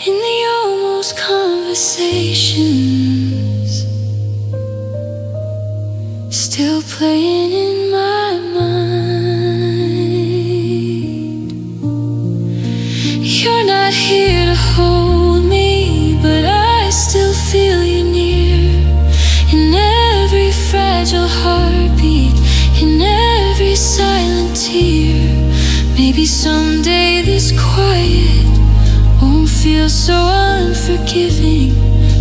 in the almost conversations still playing in my mind. You're not here to hold me, but I still feel you near, in every fragile heartbeat, in every silent tear. Maybe someday this quiet won't feel so unforgiving,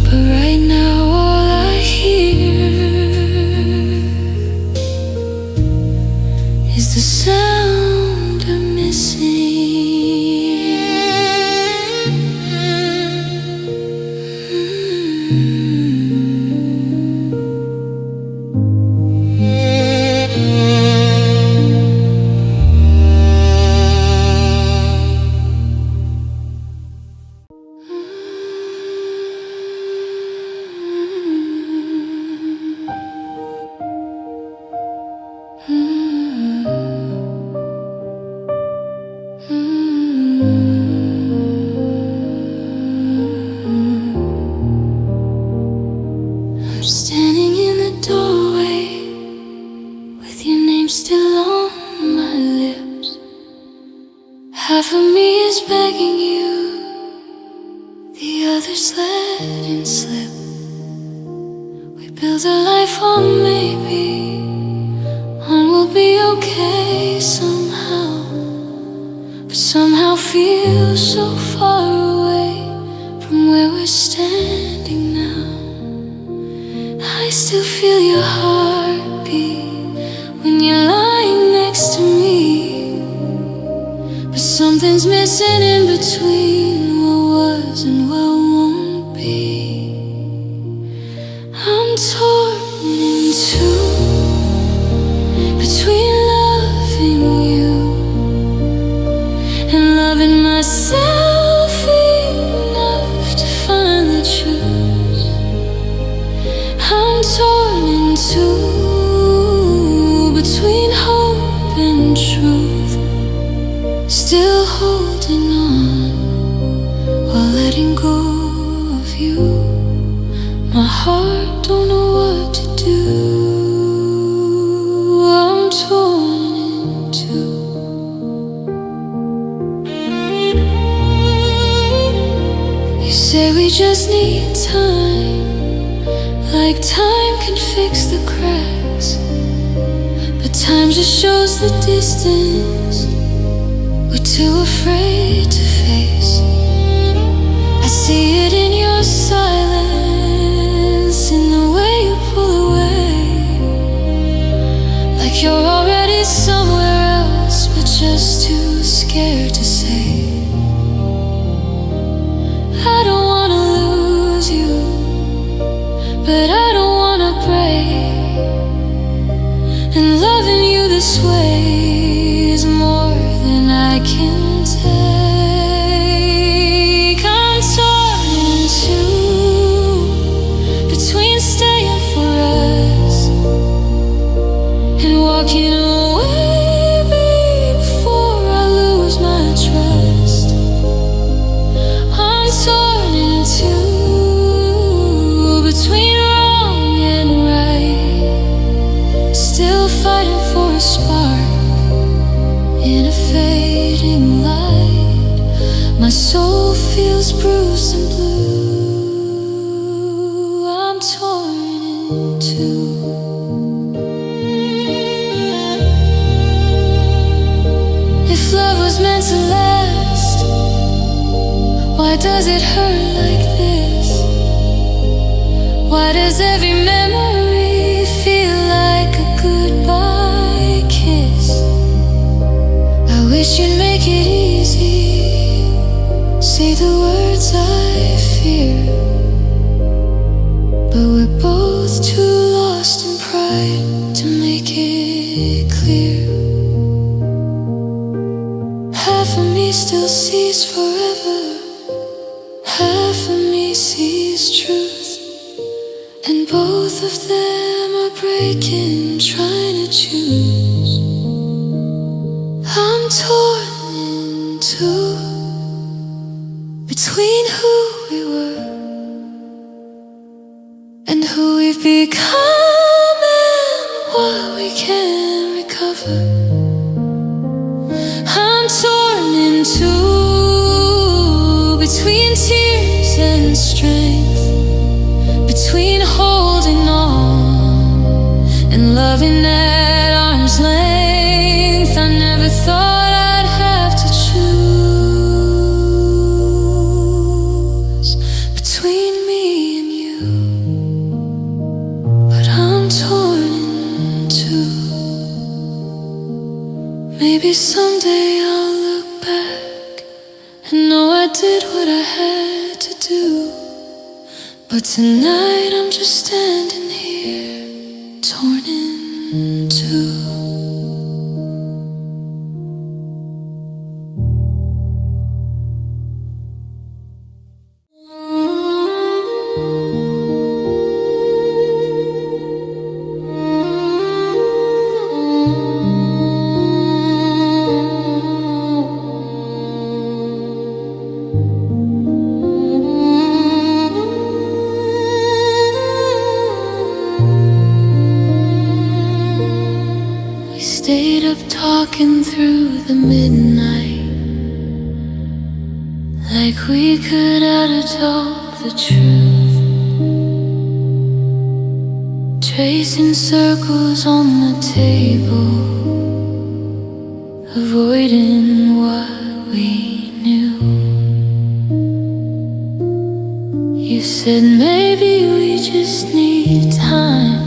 but right now all I hear is the sound of missing. I'm standing in the doorway with your name still on my lips. Half of me is begging you, the other's letting slip. We build a life on maybe, on we'll be okay somehow, but somehow feel so far away from where we're standing now. I still feel your heartbeat when you're lying next to me, but something's missing in between what was and what won't be. I'm torn in two between loving you and loving myself enough to find the truth. I'm torn in two between hope and truth, still holding on while letting go of you. My heart don't know what to do. I'm torn in two. You say we just need time, like time can fix the cracks, but time just shows the distance we're too afraid to face. I see it in your sees forever, half of me sees truth, and both of them are breaking, trying to choose. I'm torn in two, between who we were and who we've become, and what we can recover. I'm torn in two, between tears and strength, between holding on and loving at arm's length. I never thought I'd have to choose between me and you, but I'm torn in two. Maybe someday I'll look back and know I did what I had to do, but tonight I'm just standing here, torn in two. Stayed up talking through the midnight, like we could out-talk the truth, tracing circles on the table, avoiding what we knew. You said maybe we just need time.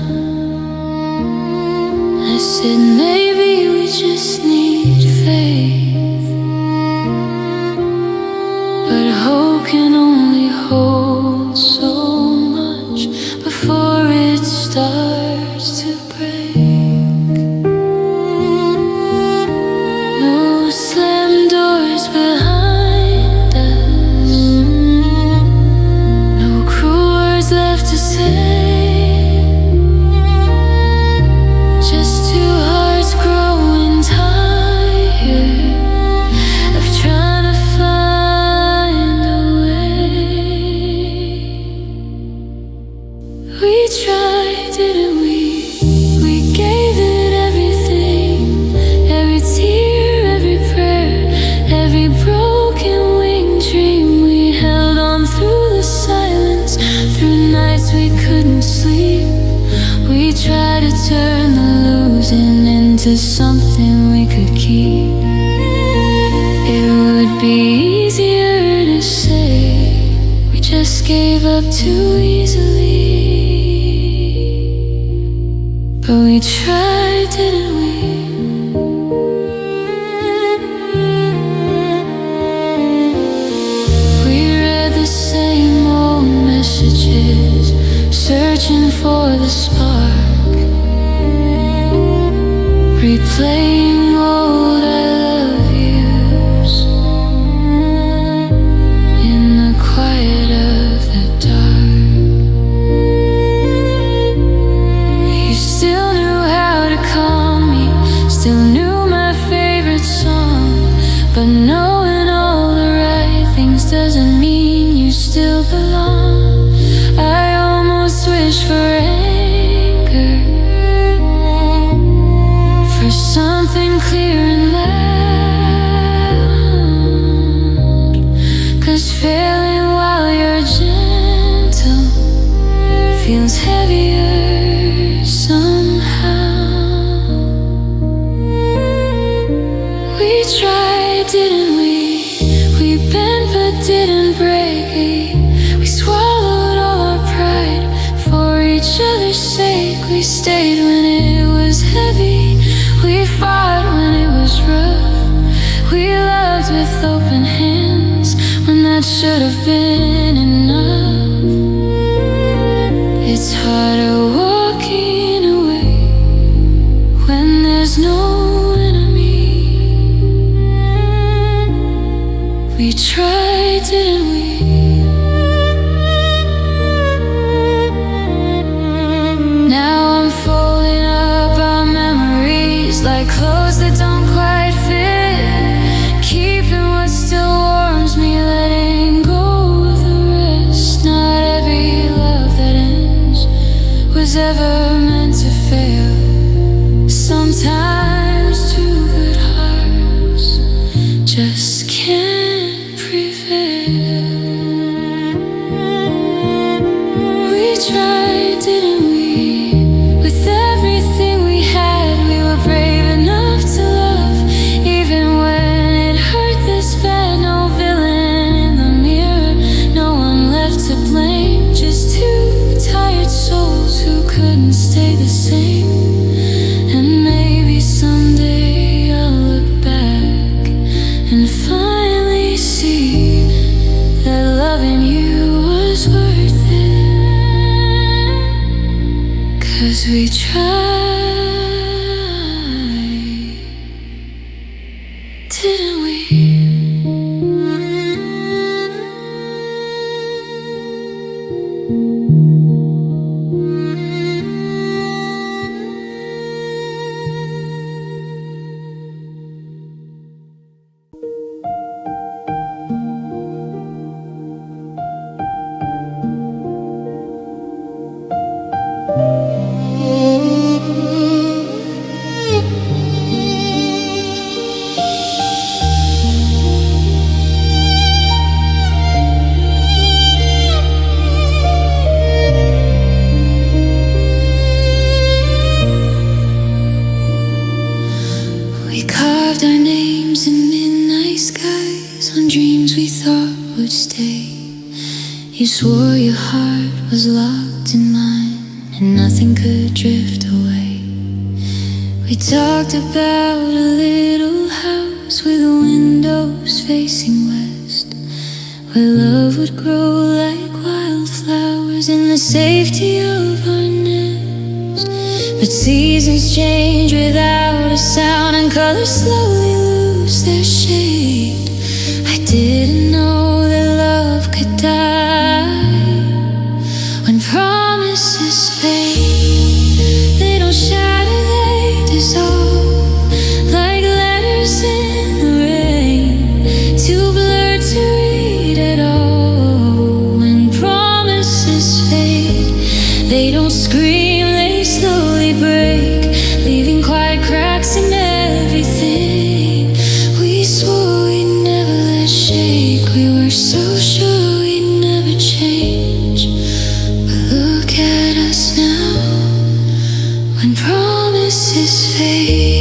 I said maybe we just need faith, but hope can only hold so much before it starts to break. No slam doors behind us, no cruel words left to say. We tried, didn't we? We gave it everything, every tear, every prayer, every broken winged dream. We held on through the silence, through nights we couldn't sleep. We tried to turn the losing into something we could keep. It would be easier to say we just gave up too easily, but we tried, didn't we? We read the same old messages, searching for the spark, replaying old I love yous in the quiet of the dark. Still knew how to call me, still knew my favorite song, but knowing all the right things doesn't mean you still belong. I almost wish for anger, for something clear and loud, 'cause failing while you're gentle feels heavier somehow. We tried, didn't we? We bent but didn't break. We swallowed all our pride for each other's sake. We stayed when it was heavy, we fought when it was rough. We loved with open hands when that should have been enough. It's harder walking away when there's no enemy. We was ever meant to fail. Sometimes two good hearts just can't prevail. We tried, didn't we? With everything we had, we were brave enough to love, even when it hurt this bad. No villain in the mirror, no one left to blame. Just two tired souls who couldn't stay the same. And maybe someday I'll look back and finally see that loving you was worth it. 'Cause we tried, didn't we? We carved our names in midnight skies on dreams we thought would stay. You swore your heart was locked in mine and nothing could drift away. We talked about a little house with windows facing west, where love would grow like wildflowers in the safety of our nest. But seasons change without a sound, and colors slowly lose their shade. I didn't know that love could die when promises fade. They don't shatter, they dissolve like letters in the rain, too blurred to read at all. When promises fade, they don't scream, they slowly break, leaving quiet cracks in everything. We swore we'd never let shake, we were so sure we'd never change. But look at us now, when promises fade.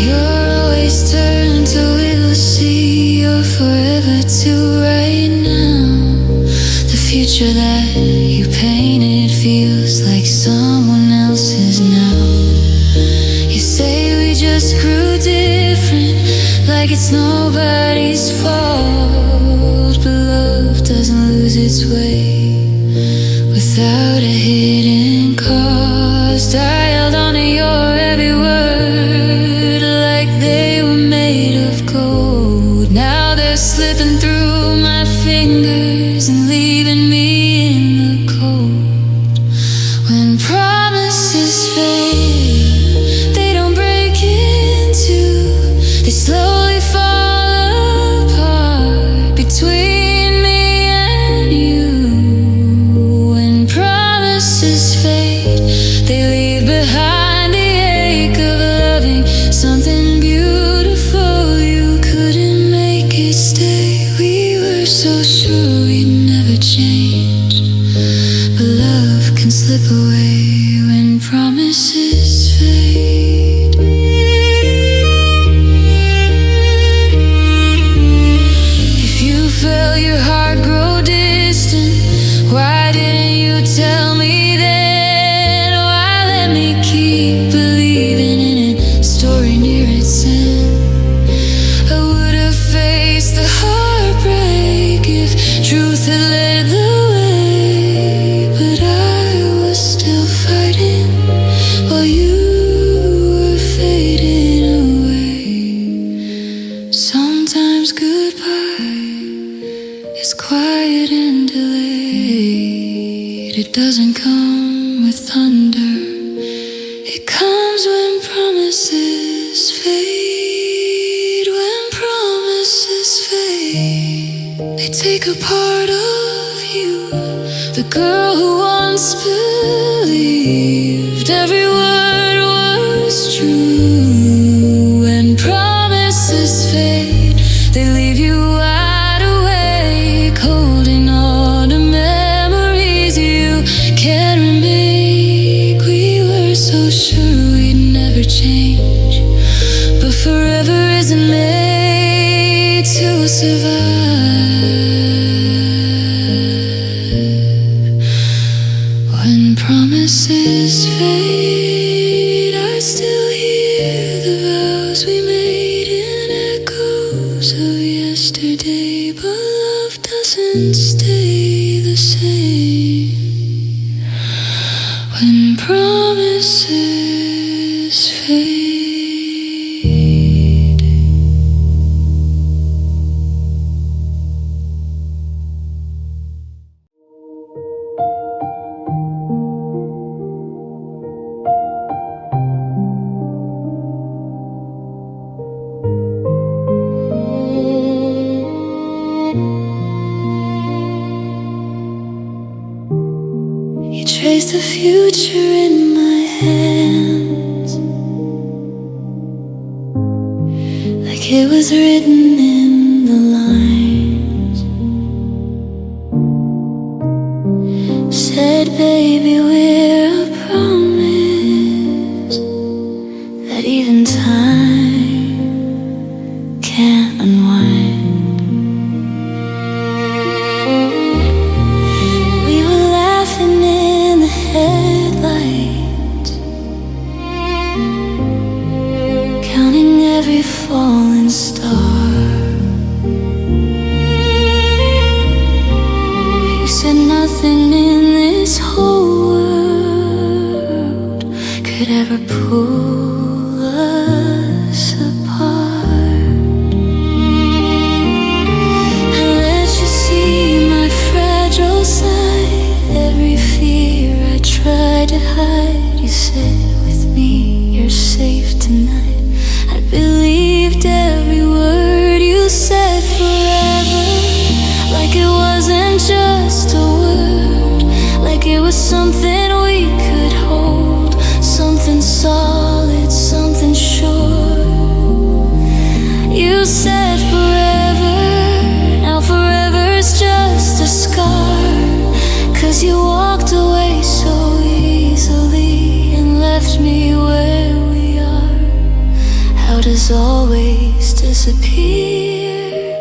You're always turned to we'll see, you're forever too right now. The future that you painted feels like someone else's now. You say we just grew different, like it's nobody's fault. But love doesn't lose its way without a hidden cost. I held on to your every word like they were made of gold. Now they're slipping through my fingers and leaving me in the cold. When promises fade, they don't break in two, they slowly fall apart between me and you. When promises fade, they leave behind the ache of loving something beautiful. You couldn't make it stay, we were so sure we'd never change. But love can slip away when promises fade. If you felt your heart grow distant, why didn't you tell me then? Why let me keep believing in a story near its end? I would have faced the heartbreak if truth had led the way. But I was still fighting while you were fading away. Sometimes goodbye is quiet and delayed. It doesn't come with thunder, It comes when promises fade, when promises fade. They take a part of you, the girl who once believed every word was true. When promises fade, they leave you wide awake, holding on to memories you can't remake. We were so sure we'd never change, but forever isn't made to survive. When promises fade, I still hear the vows we made in echoes of yesterday, but love doesn't stay the same. When promises fade. You trace the future in my hands, like it was written in the lines. Said, baby, we're a promise that even time can't unwind. We were laughing in the headlights, counting every falling star. You said nothing in this whole world could ever pull us apart. I let you see my fragile side, every fear I tried to hide. You said, with me you're safe tonight. I believed every word you said forever, like it wasn't just a word, like it was something we could hold, something solid, something sure. You said forever, now forever's just a scar, 'cause you walked away so easily and left me where we are. How does always disappear?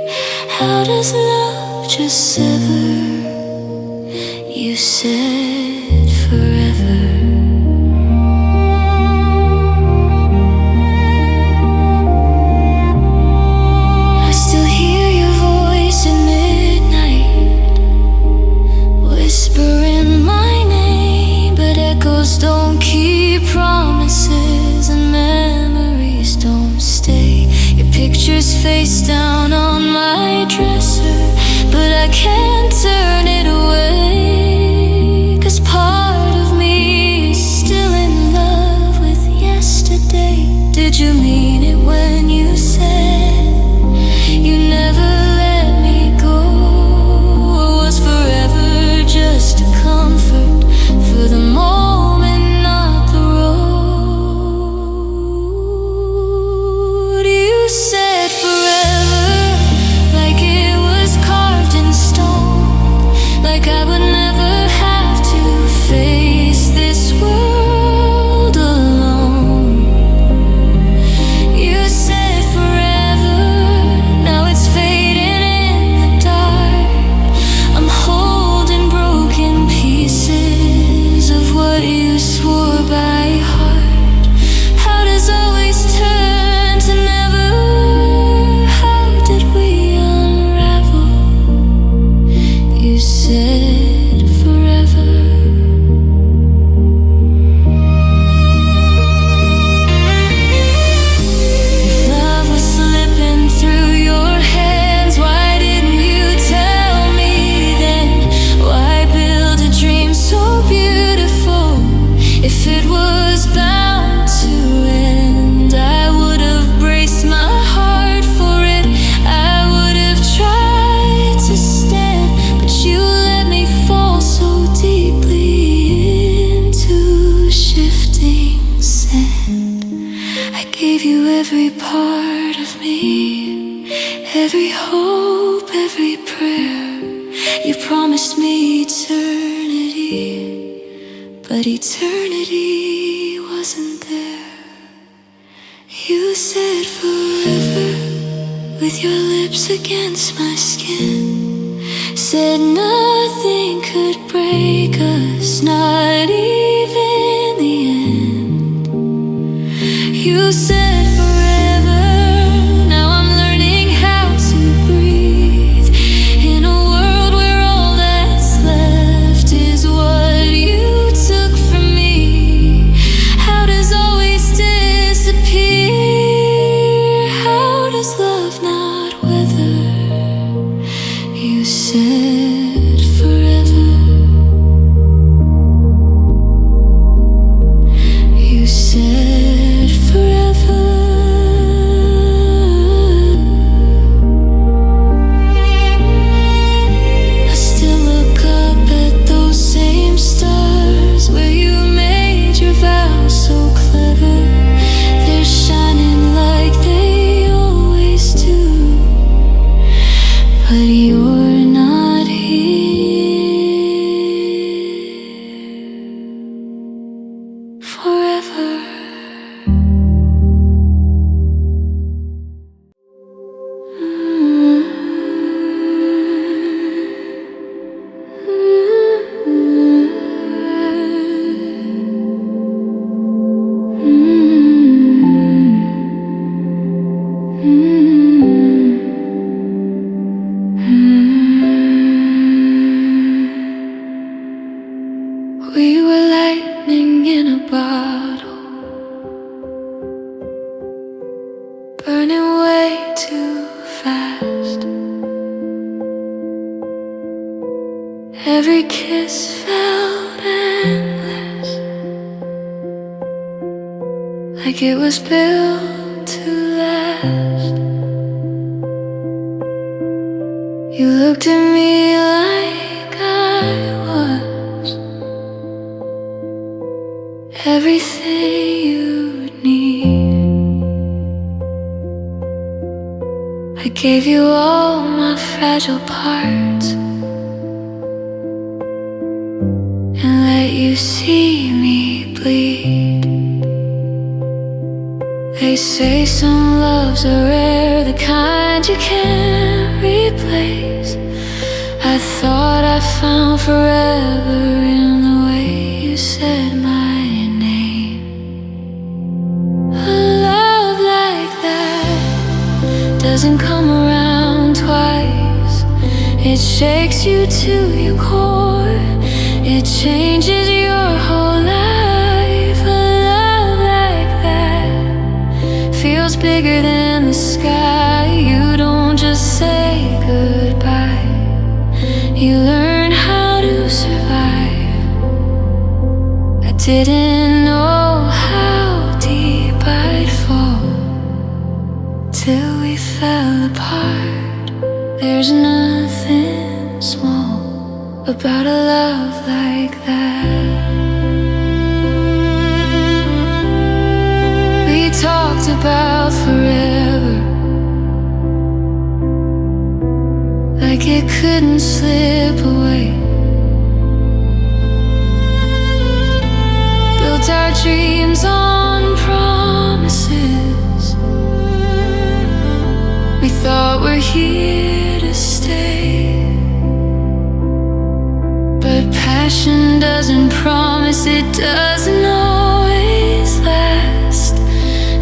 How does love just sever? You said forever. I still hear your voice at midnight, whispering my name, but echoes don't keep promises and memories don't stay. Your picture's face down on my dresser, but I can't turn it away, 'cause part of me is still in love with yesterday. Did you mean it when you said you never let me go? Or was forever just a comfort for the moment, not the road? You said forever, like it was carved in stone, hope, every prayer. You promised me eternity, but eternity wasn't there. You said forever, with your lips against my skin. Said nothing could break us, not even the end. You said forever, now I'm learning how to breathe in a world where all that's left is what you took from me. How does always disappear? How does love not weather? You said forever. You said forever. I still look up at those same stars where you made your vows so clever. They're shining like they always do, but you're not here forever. We were lightning in a bottle, burning way too fast. Every kiss felt endless, like it was built to last. You looked at me like I was everything you'd need. I gave you all my fragile parts and let you see me bleed. They say some loves are rare, the kind you can't replace. I thought I found forever in the way you said my name. A love like that doesn't come around twice. It shakes you to your core, it changes your whole life. A love like that feels bigger than the sky. You don't just say goodbye, you learn how to survive. I didn't know how deep I'd fall till we fell apart. There's nothing small about a love like that. We talked about forever, like it couldn't slip away. Built our dreams on promises. We thought we're here to stay, but passion doesn't promise, it doesn't always last.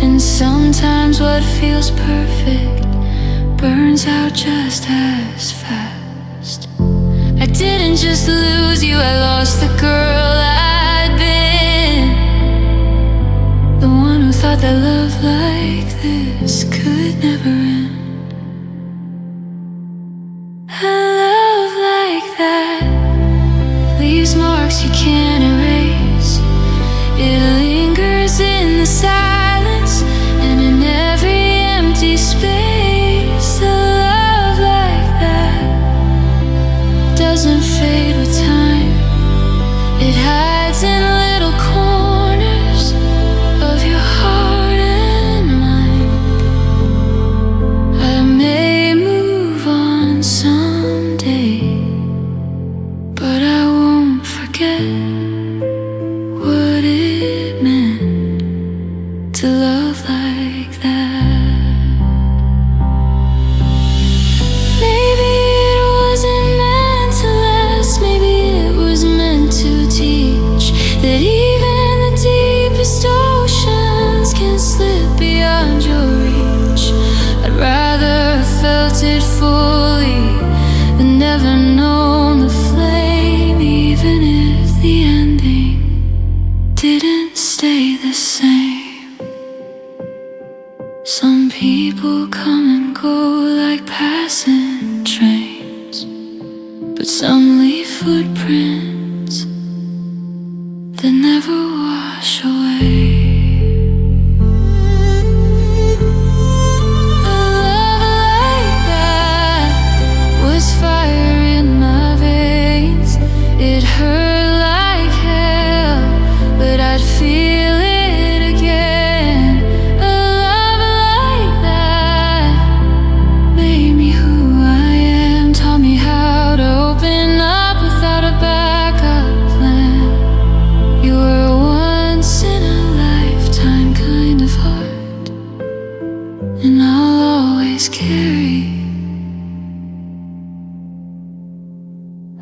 And sometimes what feels perfect burns out just as fast. I didn't just lose you, I lost the girl I'd been, the one who thought that love like this could never end. A love like that leaves marks you can't erase. It lingers in the silence and in every empty space. A love like that doesn't fade with time. It hides in little corners of your heart and mind. to love like that. Maybe it wasn't meant to last. Maybe it was meant to teach that even the deepest oceans can slip beyond your reach. I'd rather have felt it fully than never known the flame, even if the ending didn't stay the same. Some people come and go like passing trains, but some leave footprints that never wash away. A love like that was fire in my veins. It hurt like hell, but I'd feel it again. A love like that made me who I am, taught me how to open up without a backup plan. You were a once in a lifetime kind of heart, and I'll always carry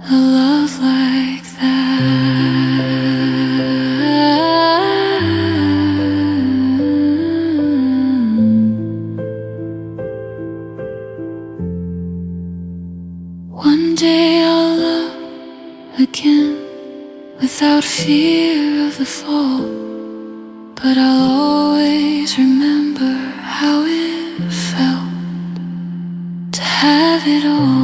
a love like that. One day I'll love again without fear of the fall, but I'll always remember how it felt to have it all.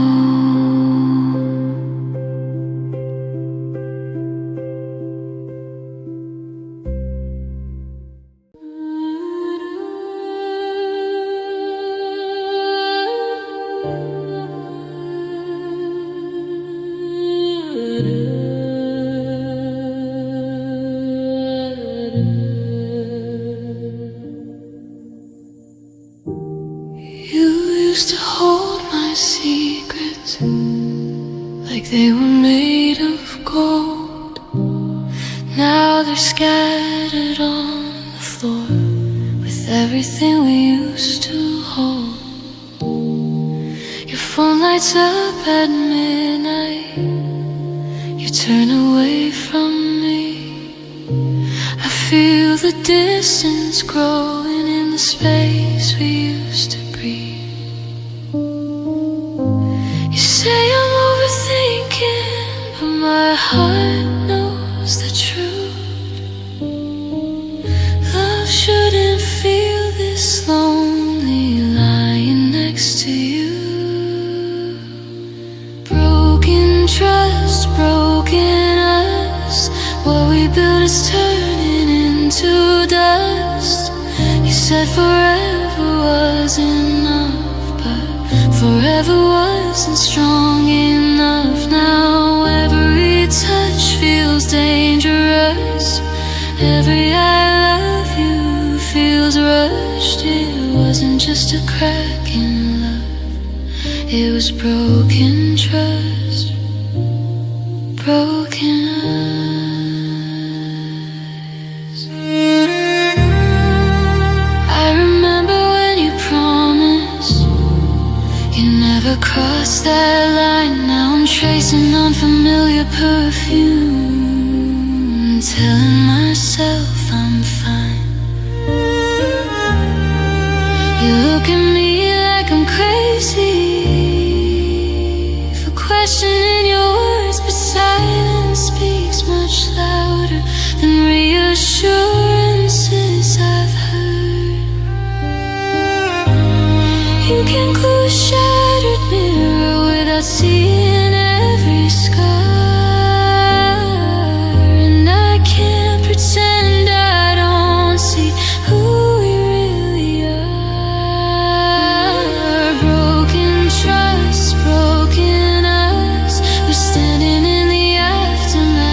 You used to hold my secrets like they were made of gold. Now they're scattered on the floor with everything we used to hold. Your phone lights up at midnight. You turn away from me. I feel the distance growing in the space we used to breathe. You say I'm overthinking, but my heart knows the truth. Love shouldn't feel this lonely lying next to you. Broken trust, broken us. What we built is turning into dust. You said forever was enough, but forever wasn't strong enough. Now every touch feels dangerous. Every I love you feels rushed. It wasn't just a crack in love, it was broken trust, broken eyes. I remember when you promised you never crossed that line. Now I'm tracing unfamiliar perfume, telling myself I'm fine. You look at me like I'm crazy for questioning your words, but silence speaks much louder than reassurances I've heard. You can glue a shattered mirror without seeing every scar, and I can't pretend I don't see who we really are. Broken trust, broken us. We're standing in the aftermath.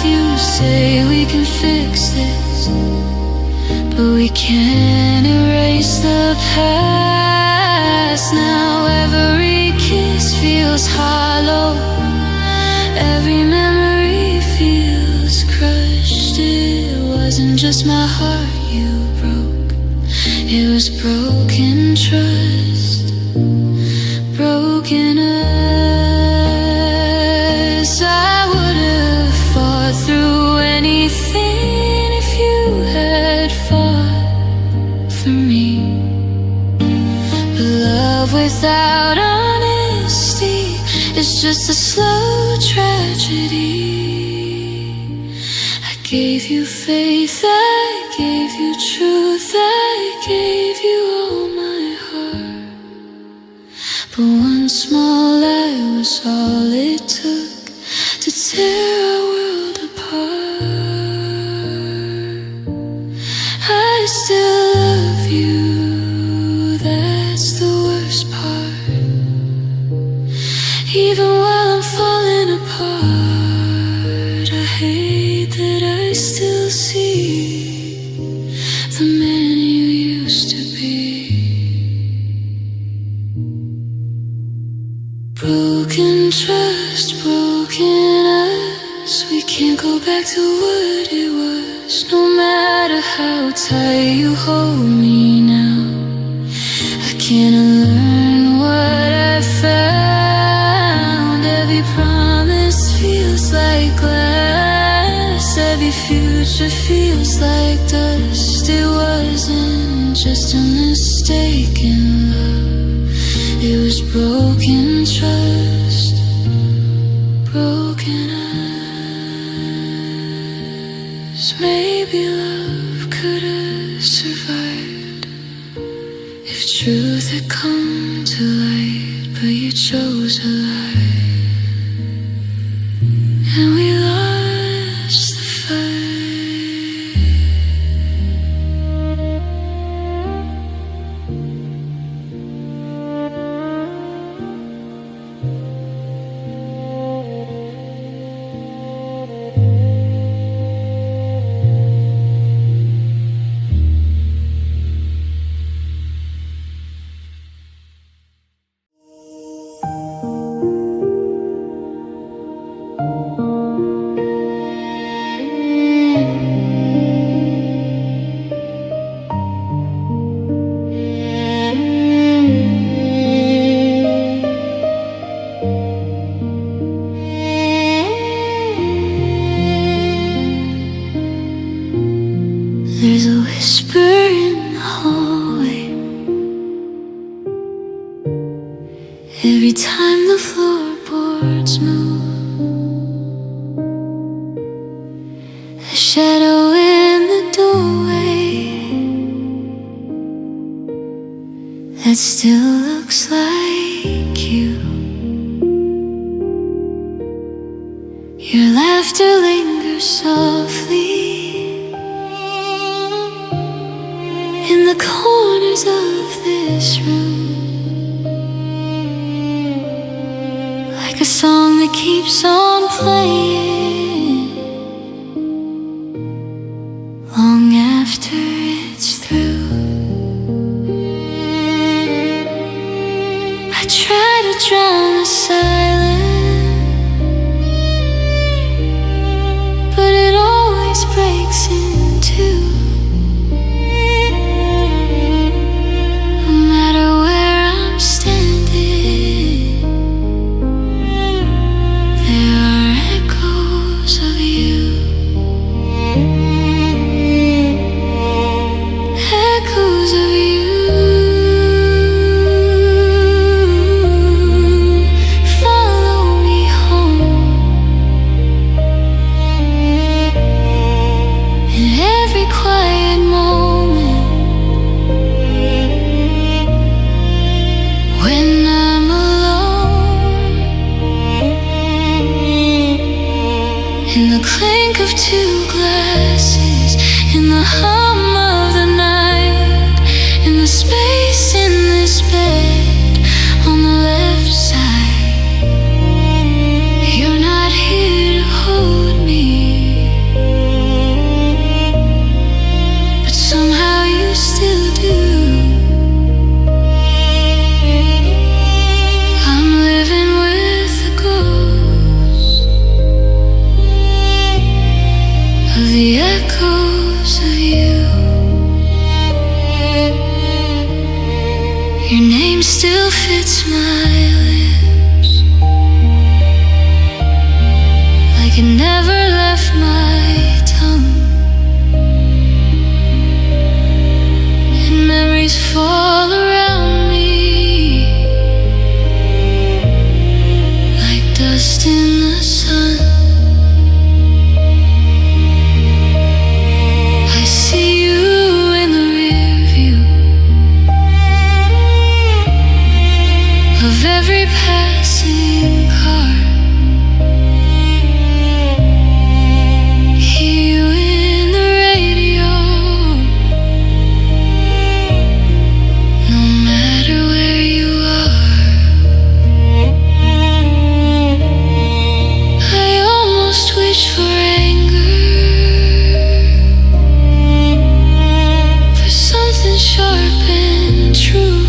You say we can fix this, but we can't erase the past. Now every kiss feels hollow, every memory feels crushed. It was wasn't just my heart you broke, it was broken trust, broken us. I would have fought through anything if you had fought for me. But love without honesty is just a slow tragedy. I gave you faith, I gave you truth, I gave you all my heart. But one small lie was all it took to tear our world apart. I still love you, that's the worst part. Even while I'm falling apart, I hate that I still see the man you used to be. Broken trust, broken us. We can't go back to what it was. No matter how tight you hold me now, I can't unlearn what I found. Every promise feels like glass, every future feels like dust. It wasn't just a mistake in love, it was broken trust, broken us. Maybe love could have survived if truth had come to light, but you chose a lie, and we lost the fight. There's a whisper in the hallway every time the floorboards move, a shadow in the doorway that still looks like you. Your laughter lingers softly in the corners of this room, like a song that keeps on playing long after it's through. I try to drown the silence, but it always breaks in two. In the clink of two glasses, in the hum of the night, in the space in this bed on the left side. You're not here to hold me, but somehow you still do. I'm living with the ghost of the echoes echoes of you. Your name still fits my lips, like it never left my tongue. And memories fall around me like dust in the sun. I see you in the rear view of every passing car. Hear you in the radio, no matter where you are. I almost wish for anger, for something sharp and true.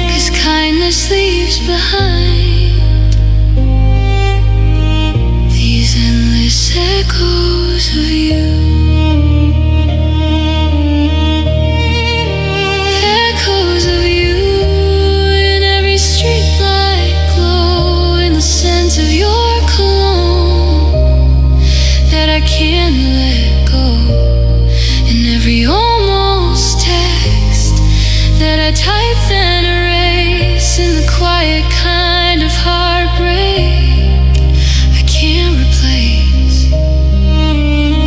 'Cause kindness leaves behind these endless echoes of you. Echoes of you in every streetlight glow, in the scent of your cologne that I can't let go, in every almost text that I type then erase, in the quiet kind of heartbreak I can't replace.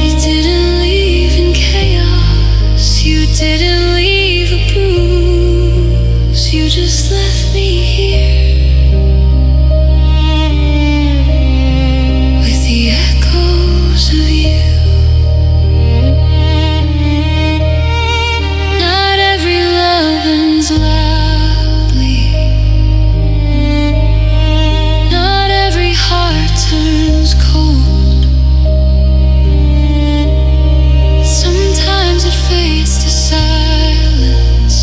You didn't leave in chaos, you didn't leave a bruise, you just left me here with the echoes of you. Not every love ends loudly, not every heart turns cold. Sometimes it fades to silence,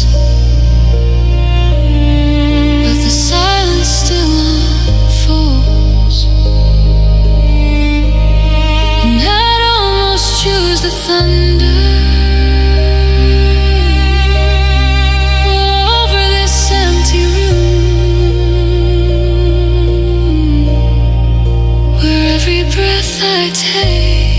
but the silence still unfolds. And I'd almost choose the thunder over this empty room, where every breath I take